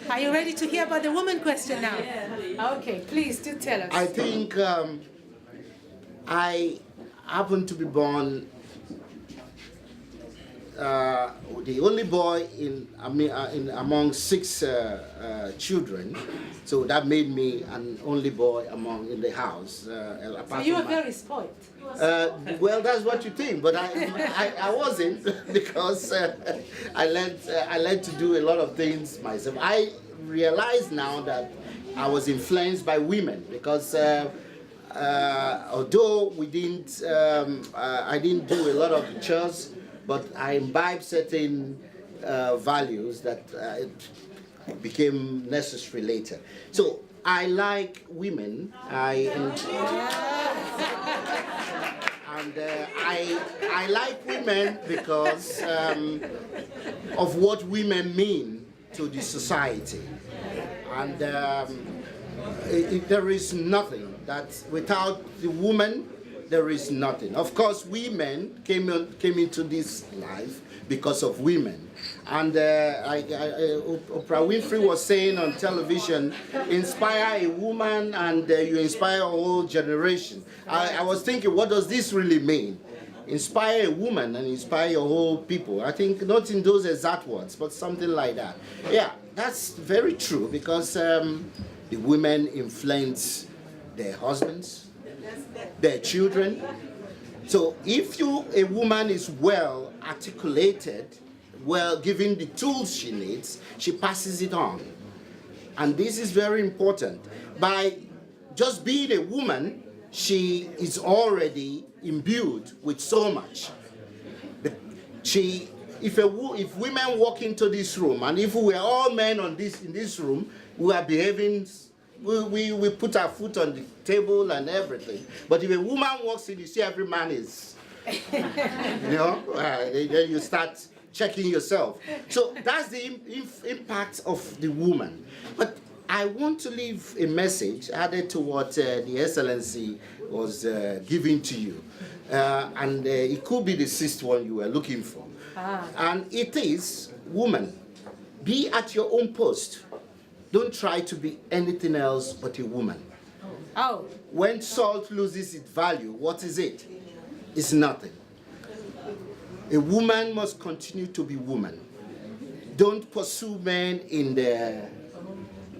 Are you ready to hear about the woman question now? Yeah. Okay, please do tell us. I think I happened to be born the only boy in among 6 children, so that made me an only boy in the house. So you were very spoiled. Well, that's what you think, but I wasn't because I learned to do a lot of things myself. I realize now that I was influenced by women because although we didn't, I didn't do a lot of the chores, but I imbibed certain values that became necessary later. So I like women. I like women because of what women mean to the society. And there is nothing that without the woman there is nothing. Of course, women came into this life because of women. And Oprah Winfrey was saying on television, inspire a woman and you inspire a whole generation. I was thinking, what does this really mean? Inspire a woman and inspire your whole people. I think not in those exact words, but something like that. Yeah, that's very true, because the women influence their husbands, their children. So if a woman is well articulated, well given the tools she needs, she passes it on. And this is very important. By just being a woman, she is already imbued with so much. If women walk into this room, and if we were all men in this room, we are behaving, we put our foot on the table and everything. But if a woman walks in, you see every man is, then you start checking yourself. So that's the impact of the woman. But I want to leave a message added to what the Excellency was giving to you. And it could be the sixth one you were looking for. And it is, woman, be at your own post. Don't try to be anything else but a woman. Oh. When salt loses its value, what is it? It's nothing. A woman must continue to be woman. Don't pursue men in their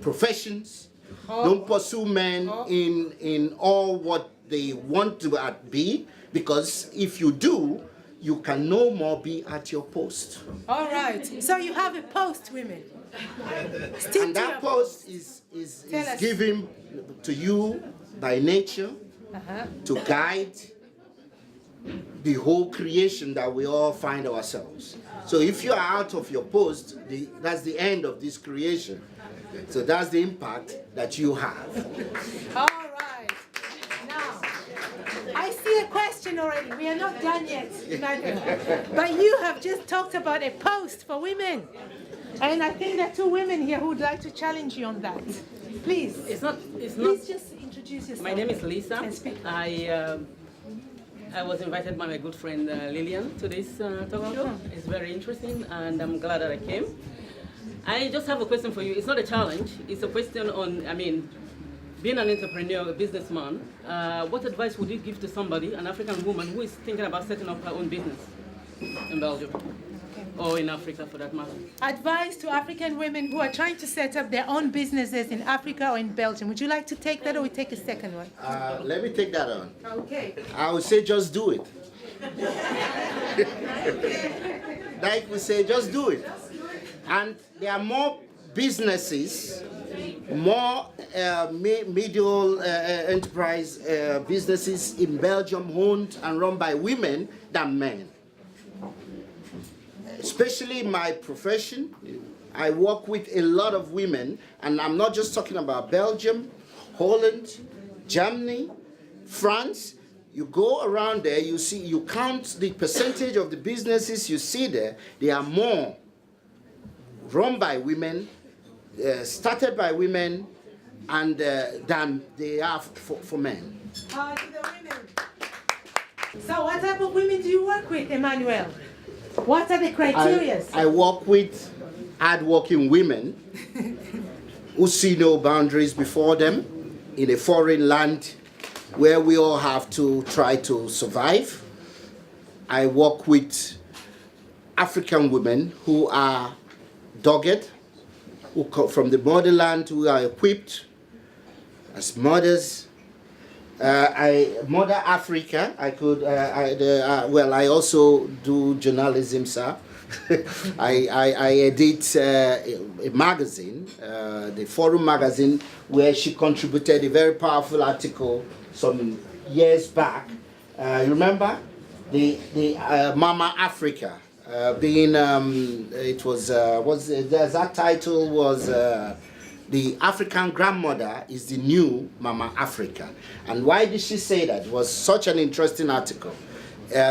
professions. Don't pursue men in all what they want to be, because if you do, you can no more be at your post. All right. So you have a post, women. And that post is given to you by nature to guide the whole creation that we all find ourselves. So if you are out of your post, that's the end of this creation. So that's the impact that you have. All right. Now, I see a question already. We are not done yet, Emmanuel. But you have just talked about a post for women. And I think there are two women here who would like to challenge you on that. Please. Please just introduce yourself. My name is Lisa. And speak. I was invited by my good friend Lillian to this talk show. It's very interesting, and I'm glad that I came. I just have a question for you. It's not a challenge. It's a question on, being an entrepreneur, a businessman, what advice would you give to somebody, an African woman, who is thinking about setting up her own business in Belgium? Or in Africa, for that matter. Advice to African women who are trying to set up their own businesses in Africa or in Belgium. Would you like to take that, or we take a second one? Let me take that on. Okay. I would say just do it. Like we say, just do it. And there are more businesses, more medial enterprise businesses in Belgium owned and run by women than men. Especially in my profession, I work with a lot of women, and I'm not just talking about Belgium, Holland, Germany, France. You go around there, you count the percentage of the businesses you see there, they are more run by women, started by women, and than they are for men. To the women. So what type of women do you work with, Emmanuel? What are the criteria? I work with hard-working women who see no boundaries before them in a foreign land where we all have to try to survive. I work with African women who are dogged, who come from the motherland, who are equipped as mothers. I mother Africa. I also do journalism, sir. I edit a magazine, the Forum magazine, where she contributed a very powerful article some years back. You remember the Mama Africa being that title was. The African grandmother is the new Mama Africa. And why did she say that? It was such an interesting article.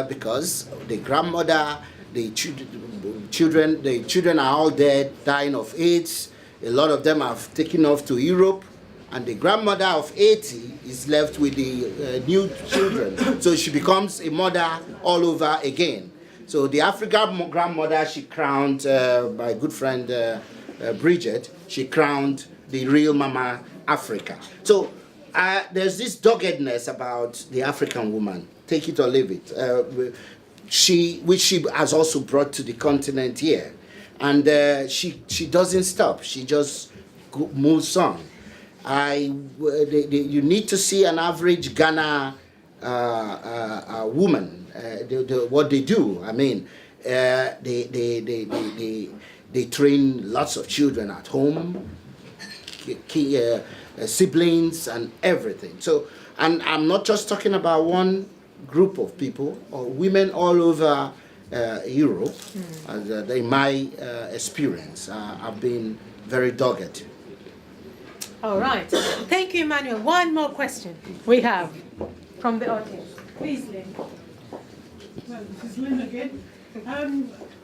Because the grandmother, the children are all dead, dying of AIDS. A lot of them have taken off to Europe. and the grandmother of 80 is left with the new children. So she becomes a mother all over again. So the African grandmother, she crowned, my good friend Bridget, she crowned the real Mama Africa. So there's this doggedness about the African woman, take it or leave it, which she has also brought to the continent here. And she doesn't stop, she just moves on. You need to see an average Ghana woman, what they do. I mean, they train lots of children at home, siblings and everything. So, and I'm not just talking about one group of people, or women all over Europe, in my experience, have been very dogged. All right. Thank you, Emmanuel. One more question we have from the audience. Please, Lynn. Well, this is Lynn again.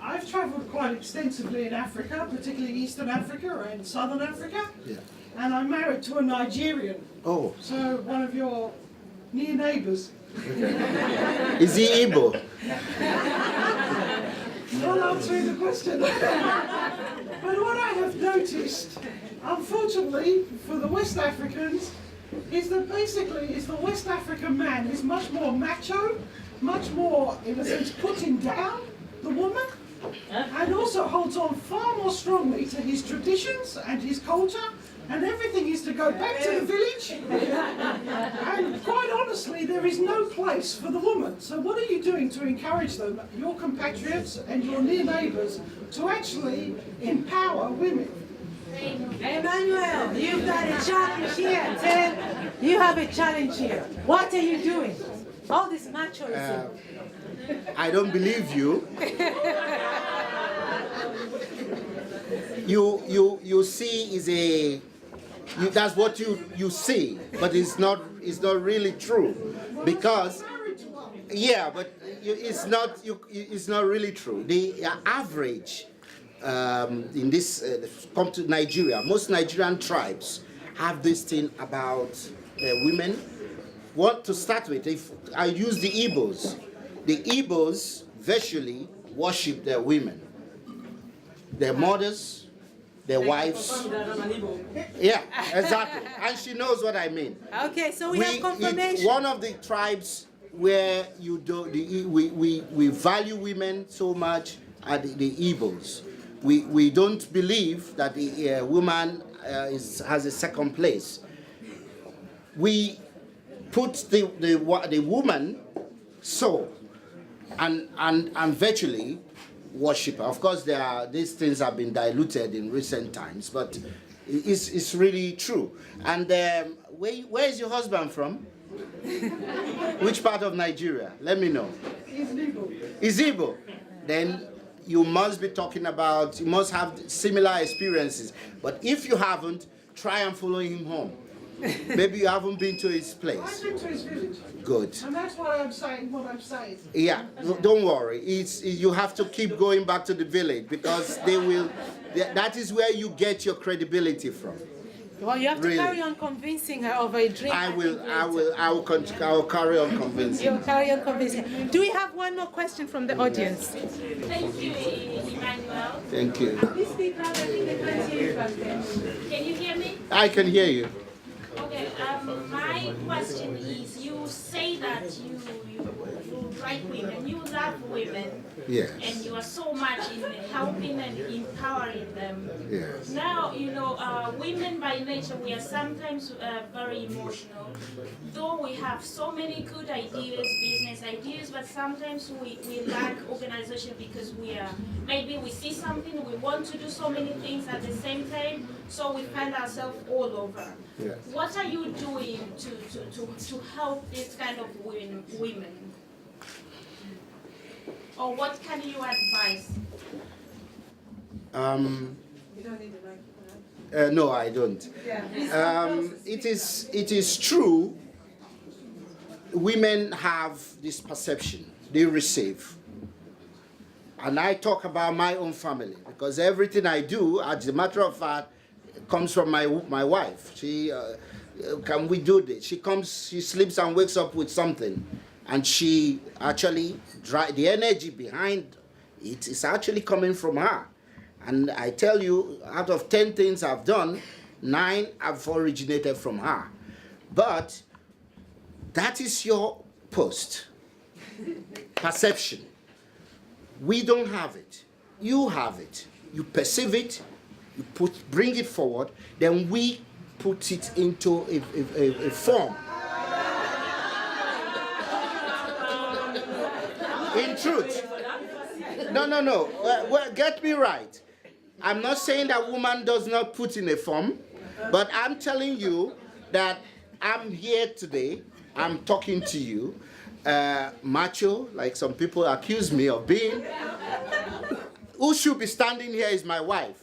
I've travelled quite extensively in Africa, particularly Eastern Africa and Southern Africa. Yeah. And I'm married to a Nigerian. Oh. So one of your near neighbours. Is he Igbo? Not answering the question. But what I have noticed, unfortunately, for the West Africans, is that basically the West African man is much more macho, much more, in a sense, putting down the woman, and also holds on far more strongly to his traditions and his culture, and everything is to go back to the village. And quite honestly, there is no place for the woman. So what are you doing to encourage them, your compatriots and your near neighbours, to actually empower women? Emmanuel, you've got a challenge here. Tim, you have a challenge here. What are you doing? All this machoism. I don't believe you. You see is a. That's what you see, but it's not really true, because it's not really true. The average in this come to Nigeria, most Nigerian tribes have this thing about women. What to start with? If I use the Igbos virtually worship their women, their mothers, their wives. Yeah, exactly. And she knows what I mean. Okay, so we have confirmation. One of the tribes where we value women so much are the Igbos. We don't believe that the woman has a second place. We put the woman soul and virtually worship her. Of course, these things have been diluted in recent times, but it's really true. And where is your husband from? Which part of Nigeria? Let me know. He's Igbo. Then you must be talking about, you must have similar experiences. But if you haven't, try and follow him home. Maybe you haven't been to his place. I've been to his village. Good. And that's why I'm saying what I'm saying. Yeah, don't worry. You have to keep going back to the village, because that is where you get your credibility from. Well, you have to carry on convincing her over a drink. I will carry on convincing. You'll carry on convincing. Do we have one more question from the audience? Thank you, Emmanuel. Thank you. Please speak up. I think they can't hear you back there. Can you hear me? I can hear you. Okay, my question is, you say that you like women, you love women, yes, and you are so much in helping and empowering them. Yes. Now, women by nature, we are sometimes very emotional. Though we have so many good ideas, business ideas, but sometimes we lack organization, because maybe we see something, we want to do so many things at the same time, so we find ourselves all over. Yes. What are you doing to help this kind of women? Or what can you advise? You don't need the microphone. No, I don't. Yeah. It is true. Women have this perception they receive, and I talk about my own family, because everything I do, as a matter of fact, comes from my wife. She, can we do this? She comes, she sleeps and wakes up with something, and she actually, the energy behind it is actually coming from her. And I tell you, out of 10 things I've done, 9 have originated from her. But that is your post perception. We don't have it. You have it. You perceive it, you bring it forward, then we put it into a form. In truth. No. Well, get me right. I'm not saying that woman does not put in a form, but I'm telling you that I'm here today, I'm talking to you, macho, like some people accuse me of being. Who should be standing here is my wife,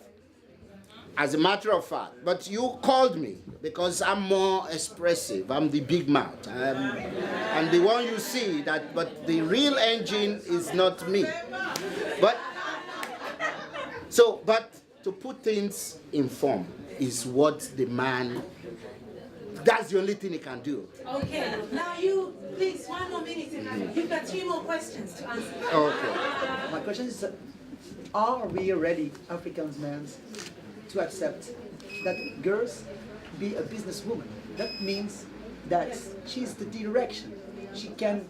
as a matter of fact. But you called me because I'm more expressive. I'm the big mouth. I'm the one you see, but the real engine is not me. But to put things in form is what the man, that's the only thing he can do. Okay, now you, please, 1 more minute. You've got 3 more questions to answer. Okay. My question is, are we ready, African men, to accept that girls be a businesswoman? That means that she's the direction. She can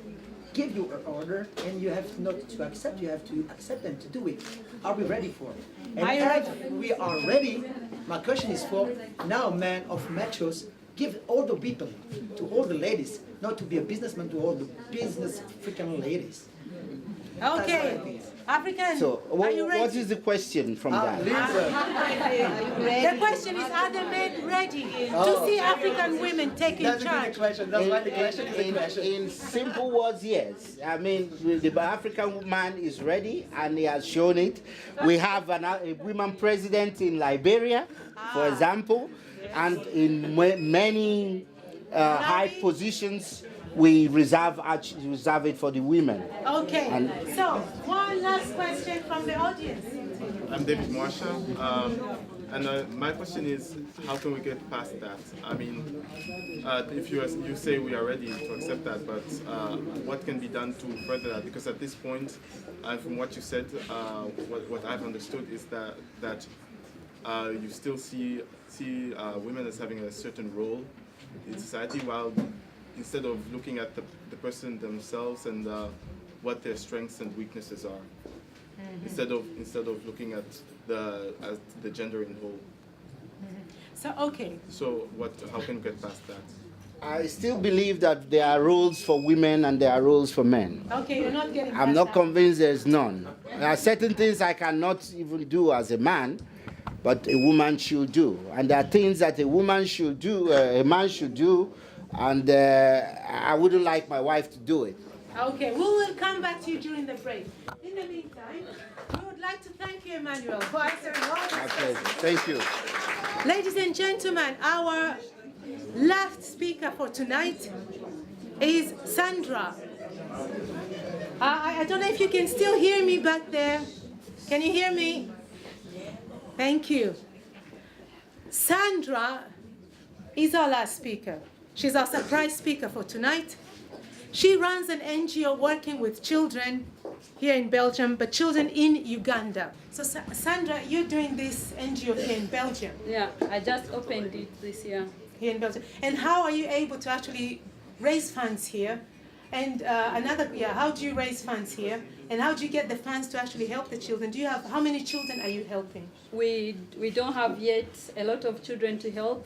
give you an order and you have not to accept, you have to accept and to do it. Are we ready for it? And if we are ready, my question is for now men of machos, give all the people, to all the ladies, not to be a businessman, to all the business African ladies. Okay, African, So, are you ready? what is the question from that? The question is, are the men ready to see African women taking That's charge? the question. That's why the question is a question. In simple words, yes. I mean, the African man is ready, and he has shown it. We have a woman president in Liberia, for example, and in many high positions, we reserve it for the women. Okay, so one last question from the audience. I'm David Marshall, and my question is, how can we get past that? I mean, if you say we are ready to accept that, but what can be done to further that? Because at this point, from what you said, what I've understood is that you still see women as having a certain role in society, while instead of looking at the person themselves and what their strengths and weaknesses are, instead of looking at the gender in whole. So okay. So how can we get past that? I still believe that there are roles for women and there are roles for men. Okay, you're not getting. I'm not convinced there's none. There are certain things I cannot even do as a man, but a woman should do, and there are things that a woman should do, a man should do. And I wouldn't like my wife to do it. Okay, we will come back to you during the break. In the meantime, we would like to thank you, Emmanuel, for answering all these questions. Thank you. Ladies and gentlemen, our last speaker for tonight is Sandra. I don't know if you can still hear me back there. Can you hear me? Thank you. Sandra is our last speaker. She's our surprise speaker for tonight. She runs an NGO working with children here in Belgium, but children in Uganda. So Sandra, you're doing this NGO here in Belgium. Yeah, I just opened it this year. Here in Belgium. And how are you able to actually raise funds here? And how do you raise funds here? And how do you get the funds to actually help the children? How many children are you helping? We don't have yet a lot of children to help.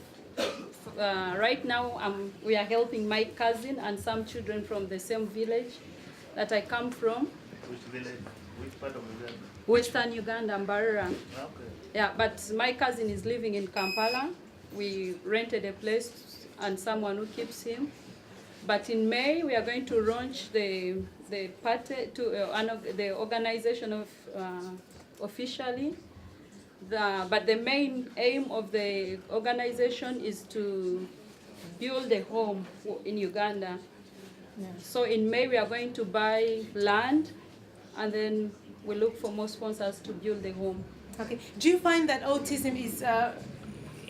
Right now, we are helping my cousin and some children from the same village that I come from. Which village? Which part of Uganda? Western Uganda, Mbarara. Okay. Yeah, but my cousin is living in Kampala. We rented a place and someone who keeps him. But in May, we are going to launch the party the organization officially. But the main aim of the organization is to build a home in Uganda. Yeah. So in May we are going to buy land, and then we look for more sponsors to build the home. Okay. Do you find that autism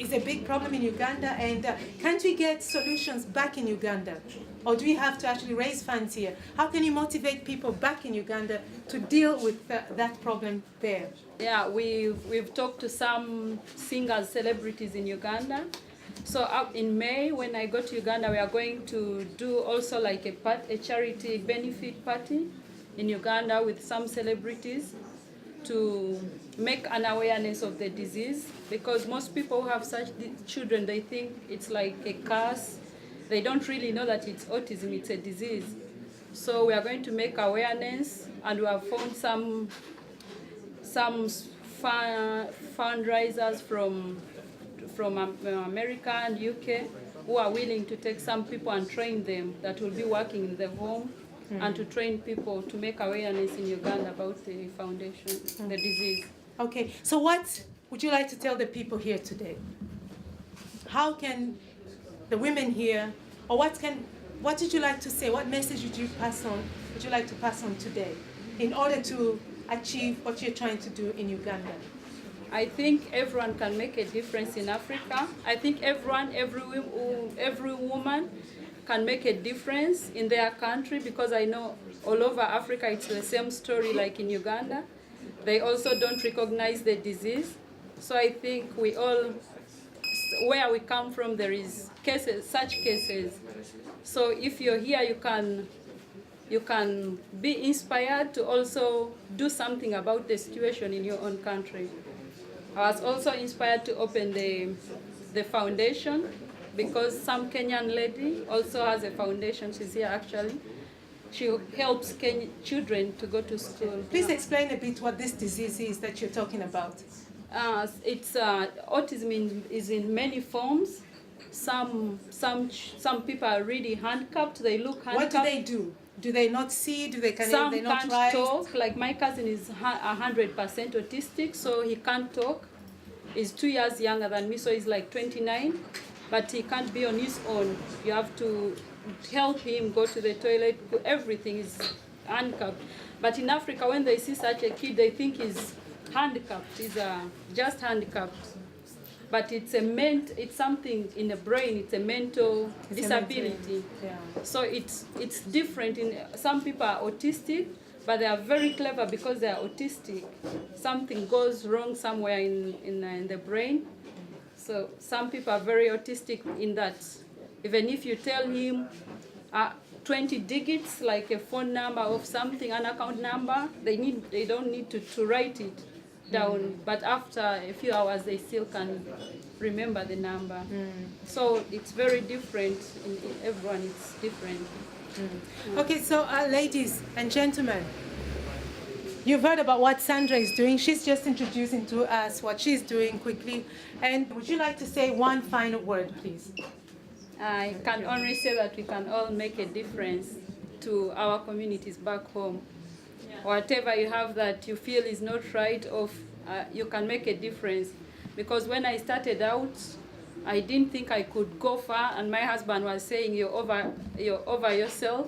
is a big problem in Uganda, and can't we get solutions back in Uganda? Or do we have to actually raise funds here? How can you motivate people back in Uganda to deal with that problem there? Yeah, we've talked to some singers, celebrities in Uganda. So up in May, when I go to Uganda, we are going to do also like a charity benefit party in Uganda with some celebrities to make an awareness of the disease, because most people who have such children, they think it's like a curse. They don't really know that it's autism, it's a disease. So we are going to make awareness, and we have found some fundraisers from America and UK who are willing to take some people and train them that will be working in the home and to train people to make awareness in Uganda about the foundation, the disease. Okay, so what would you like to tell the people here today? How can the women here, or what did you like to say? What message would you like to pass on today in order to achieve what you're trying to do in Uganda? I think everyone can make a difference in Africa. I think every woman can make a difference in their country, because I know all over Africa it's the same story like in Uganda. They also don't recognize the disease. So I think we all, where we come from, there is such cases. So if you're here, you can be inspired to also do something about the situation in your own country. I was also inspired to open the foundation, because some Kenyan lady also has a foundation. She's here actually. She helps children to go to school. Please explain a bit what this disease is that you're talking about. It's autism is in many forms. Some people are really handicapped. They look handicapped. What do they do? Do they not see? Do they Some they not can't write? talk. Like my cousin is 100% autistic, so he can't talk. He's 2 years younger than me, so he's like 29, but he can't be on his own. You have to help him go to the toilet. Everything is handicapped. But in Africa, when they see such a kid, they think he's handicapped. He's just handicapped. But it's something in the brain. It's a mental disability. Yeah. So it's different. Some people are autistic, but they are very clever because they are autistic. Something goes wrong somewhere in the brain. So some people are very autistic in that. Even if you tell him 20 digits, like a phone number of something, an account number, they don't need to write it down. But after a few hours, they still can remember the number. So it's very different. In everyone, it's different. Okay, so ladies and gentlemen, you've heard about what Sandra is doing. She's just introducing to us what she's doing quickly. And would you like to say one final word, please? I can only say that we can all make a difference to our communities back home. Whatever you have that you feel is not right, you can make a difference. Because when I started out, I didn't think I could go far, and my husband was saying, you're over yourself.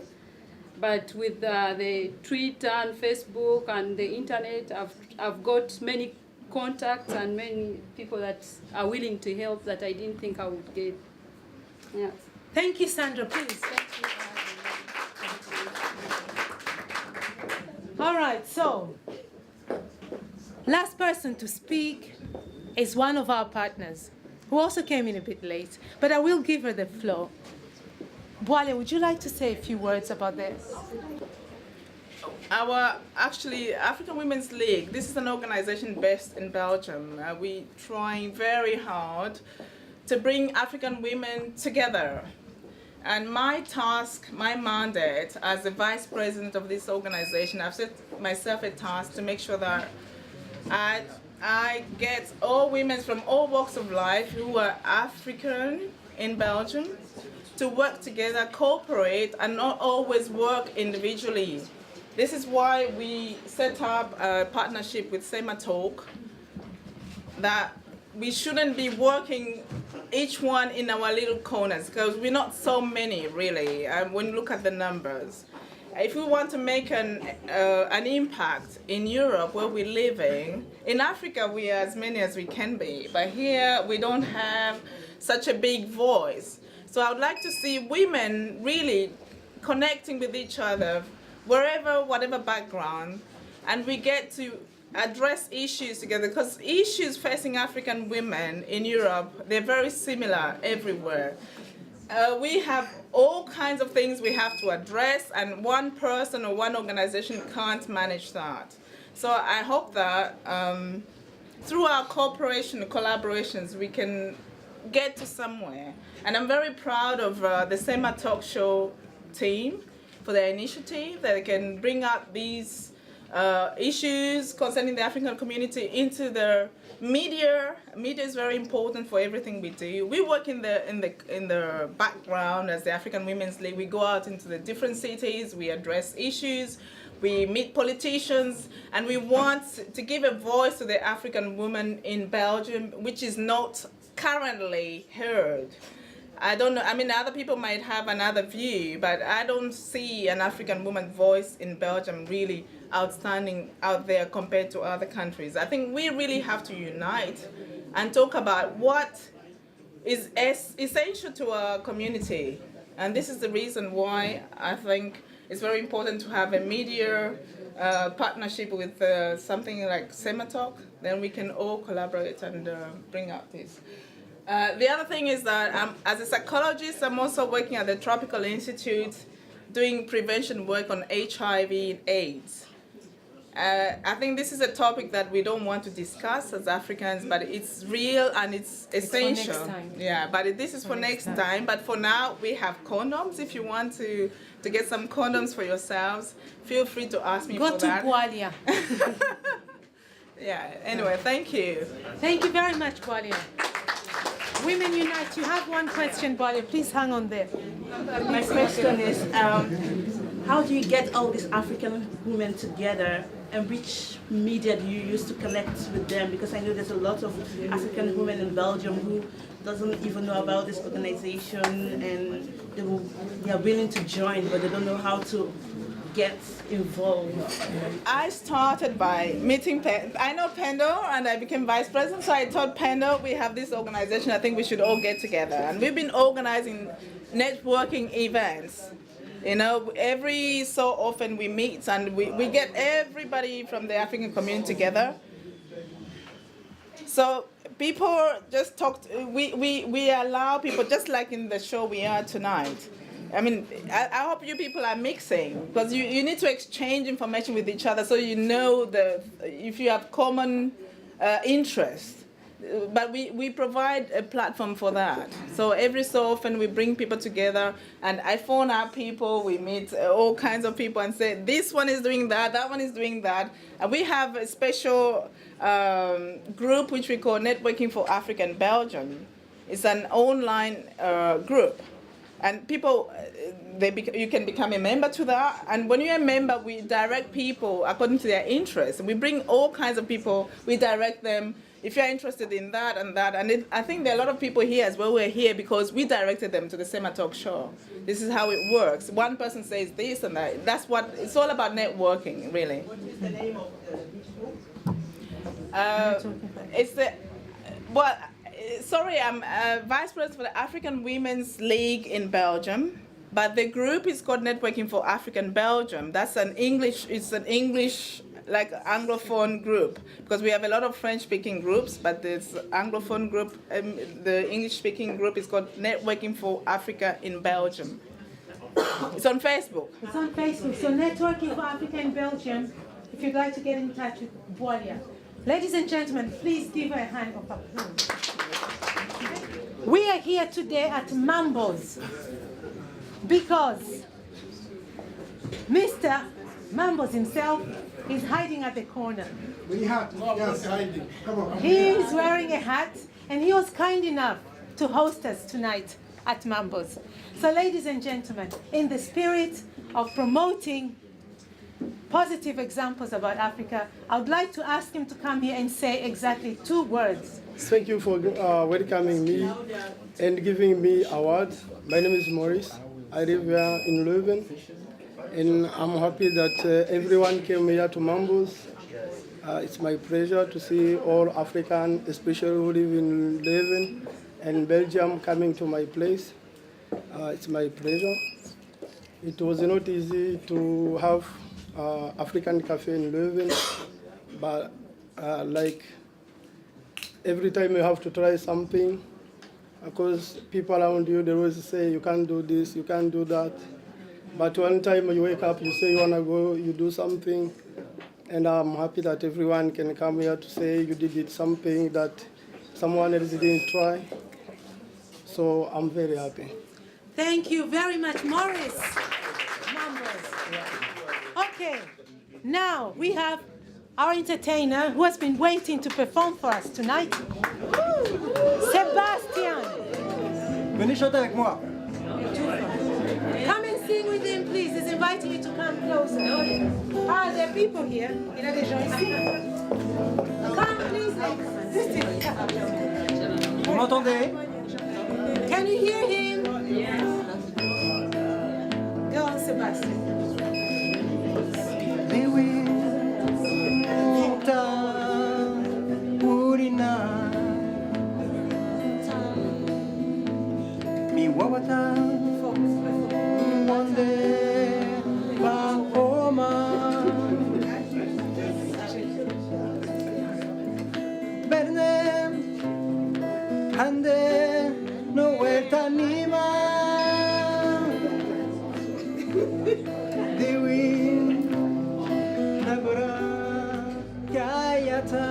But with the Twitter and Facebook and the internet, I've got many contacts and many people that are willing to help that I didn't think I would get. Yeah. Thank you, Sandra, please. All right, so last person to speak is one of our partners who also came in a bit late, but I will give her the floor. Boale, would you like to say a few words about this? Actually, African Women's League, this is an organization based in Belgium. We're trying very hard to bring African women together. And my task, my mandate as the vice president of this organization, I've set myself a task to make sure that I get all women from all walks of life who are African in Belgium to work together, cooperate, and not always work individually. This is why we set up a partnership with Sema Talk, that we shouldn't be working each one in our little corners, because we're not so many really when you look at the numbers. if we want to make an impact in Europe where we're living, in Africa we are as many as we can be, but here we don't have such a big voice. So I would like to see women really connecting with each other, wherever, whatever background, and we get to address issues together, because issues facing African women in Europe, they're very similar everywhere. We have all kinds of things we have to address, and one person or one organization can't manage that. So I hope that through our cooperation and collaborations, we can get to somewhere. And I'm very proud of the Sema Talk Show team for their initiative that they can bring up these issues concerning the African community into the media. Media is very important for everything we do. We work in the background as the African Women's League. We go out into the different cities, we address issues, we meet politicians, and we want to give a voice to the African woman in Belgium, which is not currently heard. I don't know, I mean, other people might have another view, but I don't see an African woman voice in Belgium really outstanding out there compared to other countries. I think we really have to unite and talk about what is essential to our community. And this is the reason why I think it's very important to have a media partnership with something like Sema Talk. Then we can all collaborate and bring out this. The other thing is that as a psychologist, I'm also working at the Tropical Institute doing prevention work on HIV and AIDS. I think this is a topic that we don't want to discuss as Africans, but it's real and it's essential. It's for next time. Yeah, but this is for next time. But for now, we have condoms. If you want to get some condoms for yourselves, feel free to ask me for that. Go to Bwalia. Yeah, anyway, thank you. Thank you very much, Bwalia. Women Unite, you have one question, Bwalia. Please hang on there. My question is, how do you get all these African women together, and which media do you use to connect with them? Because I know there's a lot of African women in Belgium who doesn't even know about this organization, and they are willing to join, but they don't know how to get involved. I started by meeting, I know Pendo, and I became vice president, so I told Pendo, we have this organization, I think we should all get together. And we've been organizing networking events. You know, every so often we meet and we get everybody from the African community together. So people just talk, we allow people, just like in the show we are tonight. I mean, I hope you people are mixing, because you need to exchange information with each other so you know if you have common interests. But we provide a platform for that. So every so often we bring people together, and I phone up people, we meet all kinds of people and say, this one is doing that, that one is doing that. And we have a special group which we call Networking for Africa in Belgium. It's an online group. And people, you can become a member to that. And when you're a member, we direct people according to their interests. We bring all kinds of people, we direct them. If you're interested in that and that, and I think there are a lot of people here as well. We're here because we directed them to the Sema Talk Show. This is how it works. One person says this and that. That's what, it's all about networking, really. What is the name of the group? It's the, well, sorry, I'm vice president for the African Women's League in Belgium, but the group is called Networking for African Belgium. That's an English, it's an English, like Anglophone group, because we have a lot of French-speaking groups, but this Anglophone group, the English-speaking group is called Networking for Africa in Belgium. It's on Facebook. It's on Facebook. So Networking for Africa in Belgium, if you'd like to get in touch with Bwalia. Ladies and gentlemen, please give her a hand of applause. We are here today at Mambo's because Mr. Mambo's himself is hiding at the corner. Yes, hiding. Come on. He is wearing a hat, and he was kind enough to host us tonight at Mambo's. So ladies and gentlemen, in the spirit of promoting positive examples about Africa, I would like to ask him to come here and say exactly 2 words. Thank you for welcoming me and giving me award. My name is Maurice. I live here in Leuven. And I'm happy that everyone came here to Mambo's. It's my pleasure to see all Africans, especially who live in Leuven and Belgium, coming to my place. It's my pleasure. It was not easy to have African cafe in Leuven, but like every time you have to try something, because people around you, they always say, you can't do this, you can't do that. But one time you wake up, you say you want to go, you do something, and I'm happy that everyone can come here to say you did something that someone else didn't try. So I'm very happy. Thank you very much, Morris. Okay, now we have our entertainer who has been waiting to perform for us tonight. Sébastien. Venez chanter avec moi. Come and sing with him, please. He's inviting you to come closer. Ah, there are people here. Il y a des gens ici. Come, please. Vous m'entendez? Can you hear him? Yes. Go on, Sébastien. Mi wawata wande bahoma Bernem hande no weta nima Dewi nagora kayata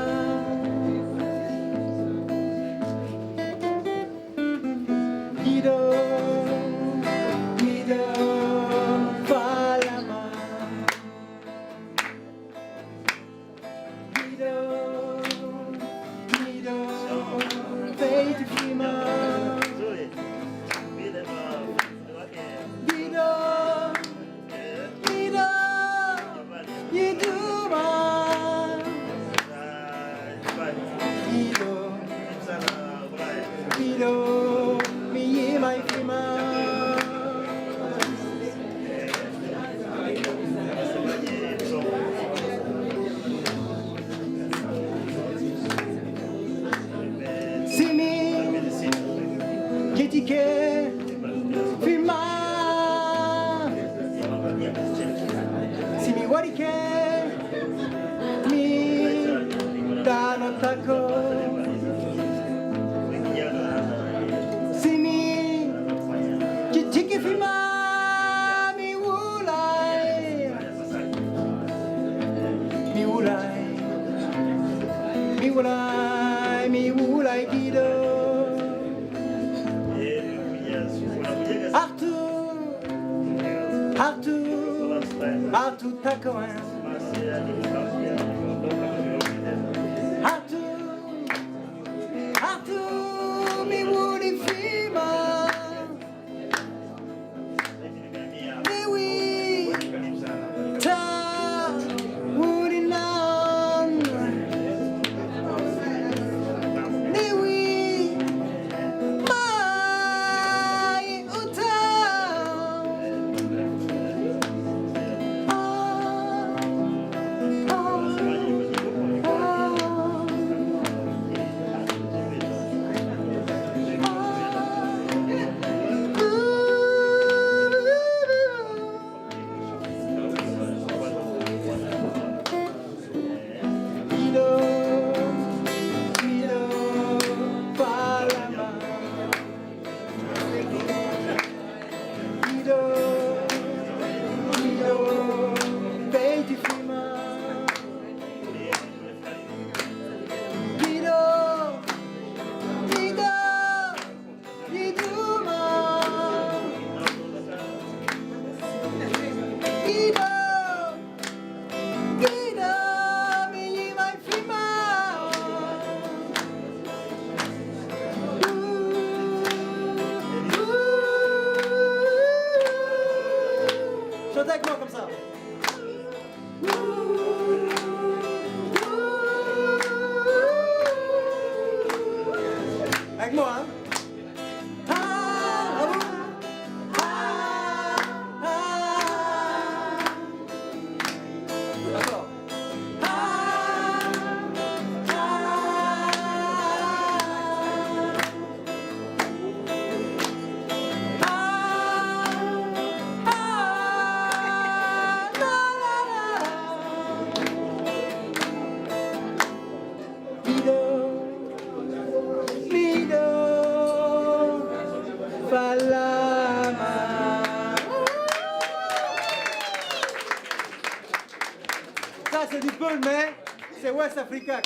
c'est du peu, mais c'est West Africa.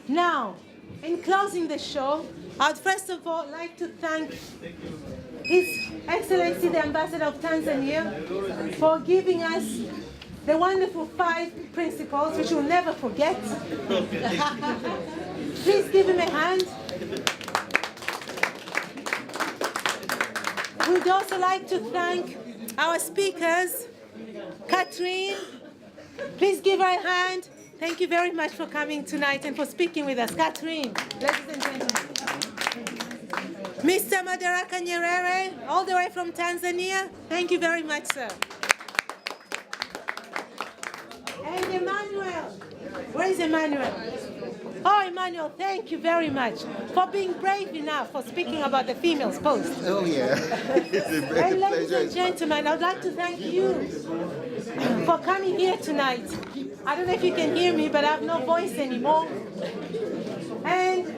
Now, in closing the show, I'd first of all like to thank His Excellency the Ambassador of Tanzania for giving us the wonderful 5 principles, which we'll never forget. Please give him a hand. We'd also like to thank our speakers, Catherine. Please give her a hand. Thank you very much for coming tonight and for speaking with us. Catherine, ladies and gentlemen. Mr. Madaraka Nyerere, all the way from Tanzania. Thank you very much, sir. And Emmanuel. Where is Emmanuel? Oh, Emmanuel, thank you very much for being brave enough for speaking about the females post. Oh, yeah. And ladies and gentlemen, I'd like to thank you for coming here tonight. I don't know if you can hear me, but I have no voice anymore. And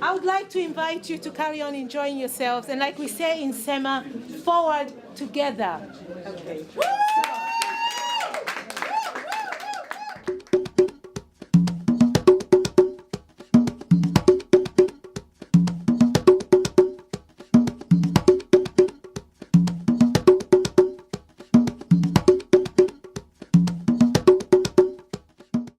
I would like to invite you to carry on enjoying yourselves. And like we say in Sema, forward together. Okay.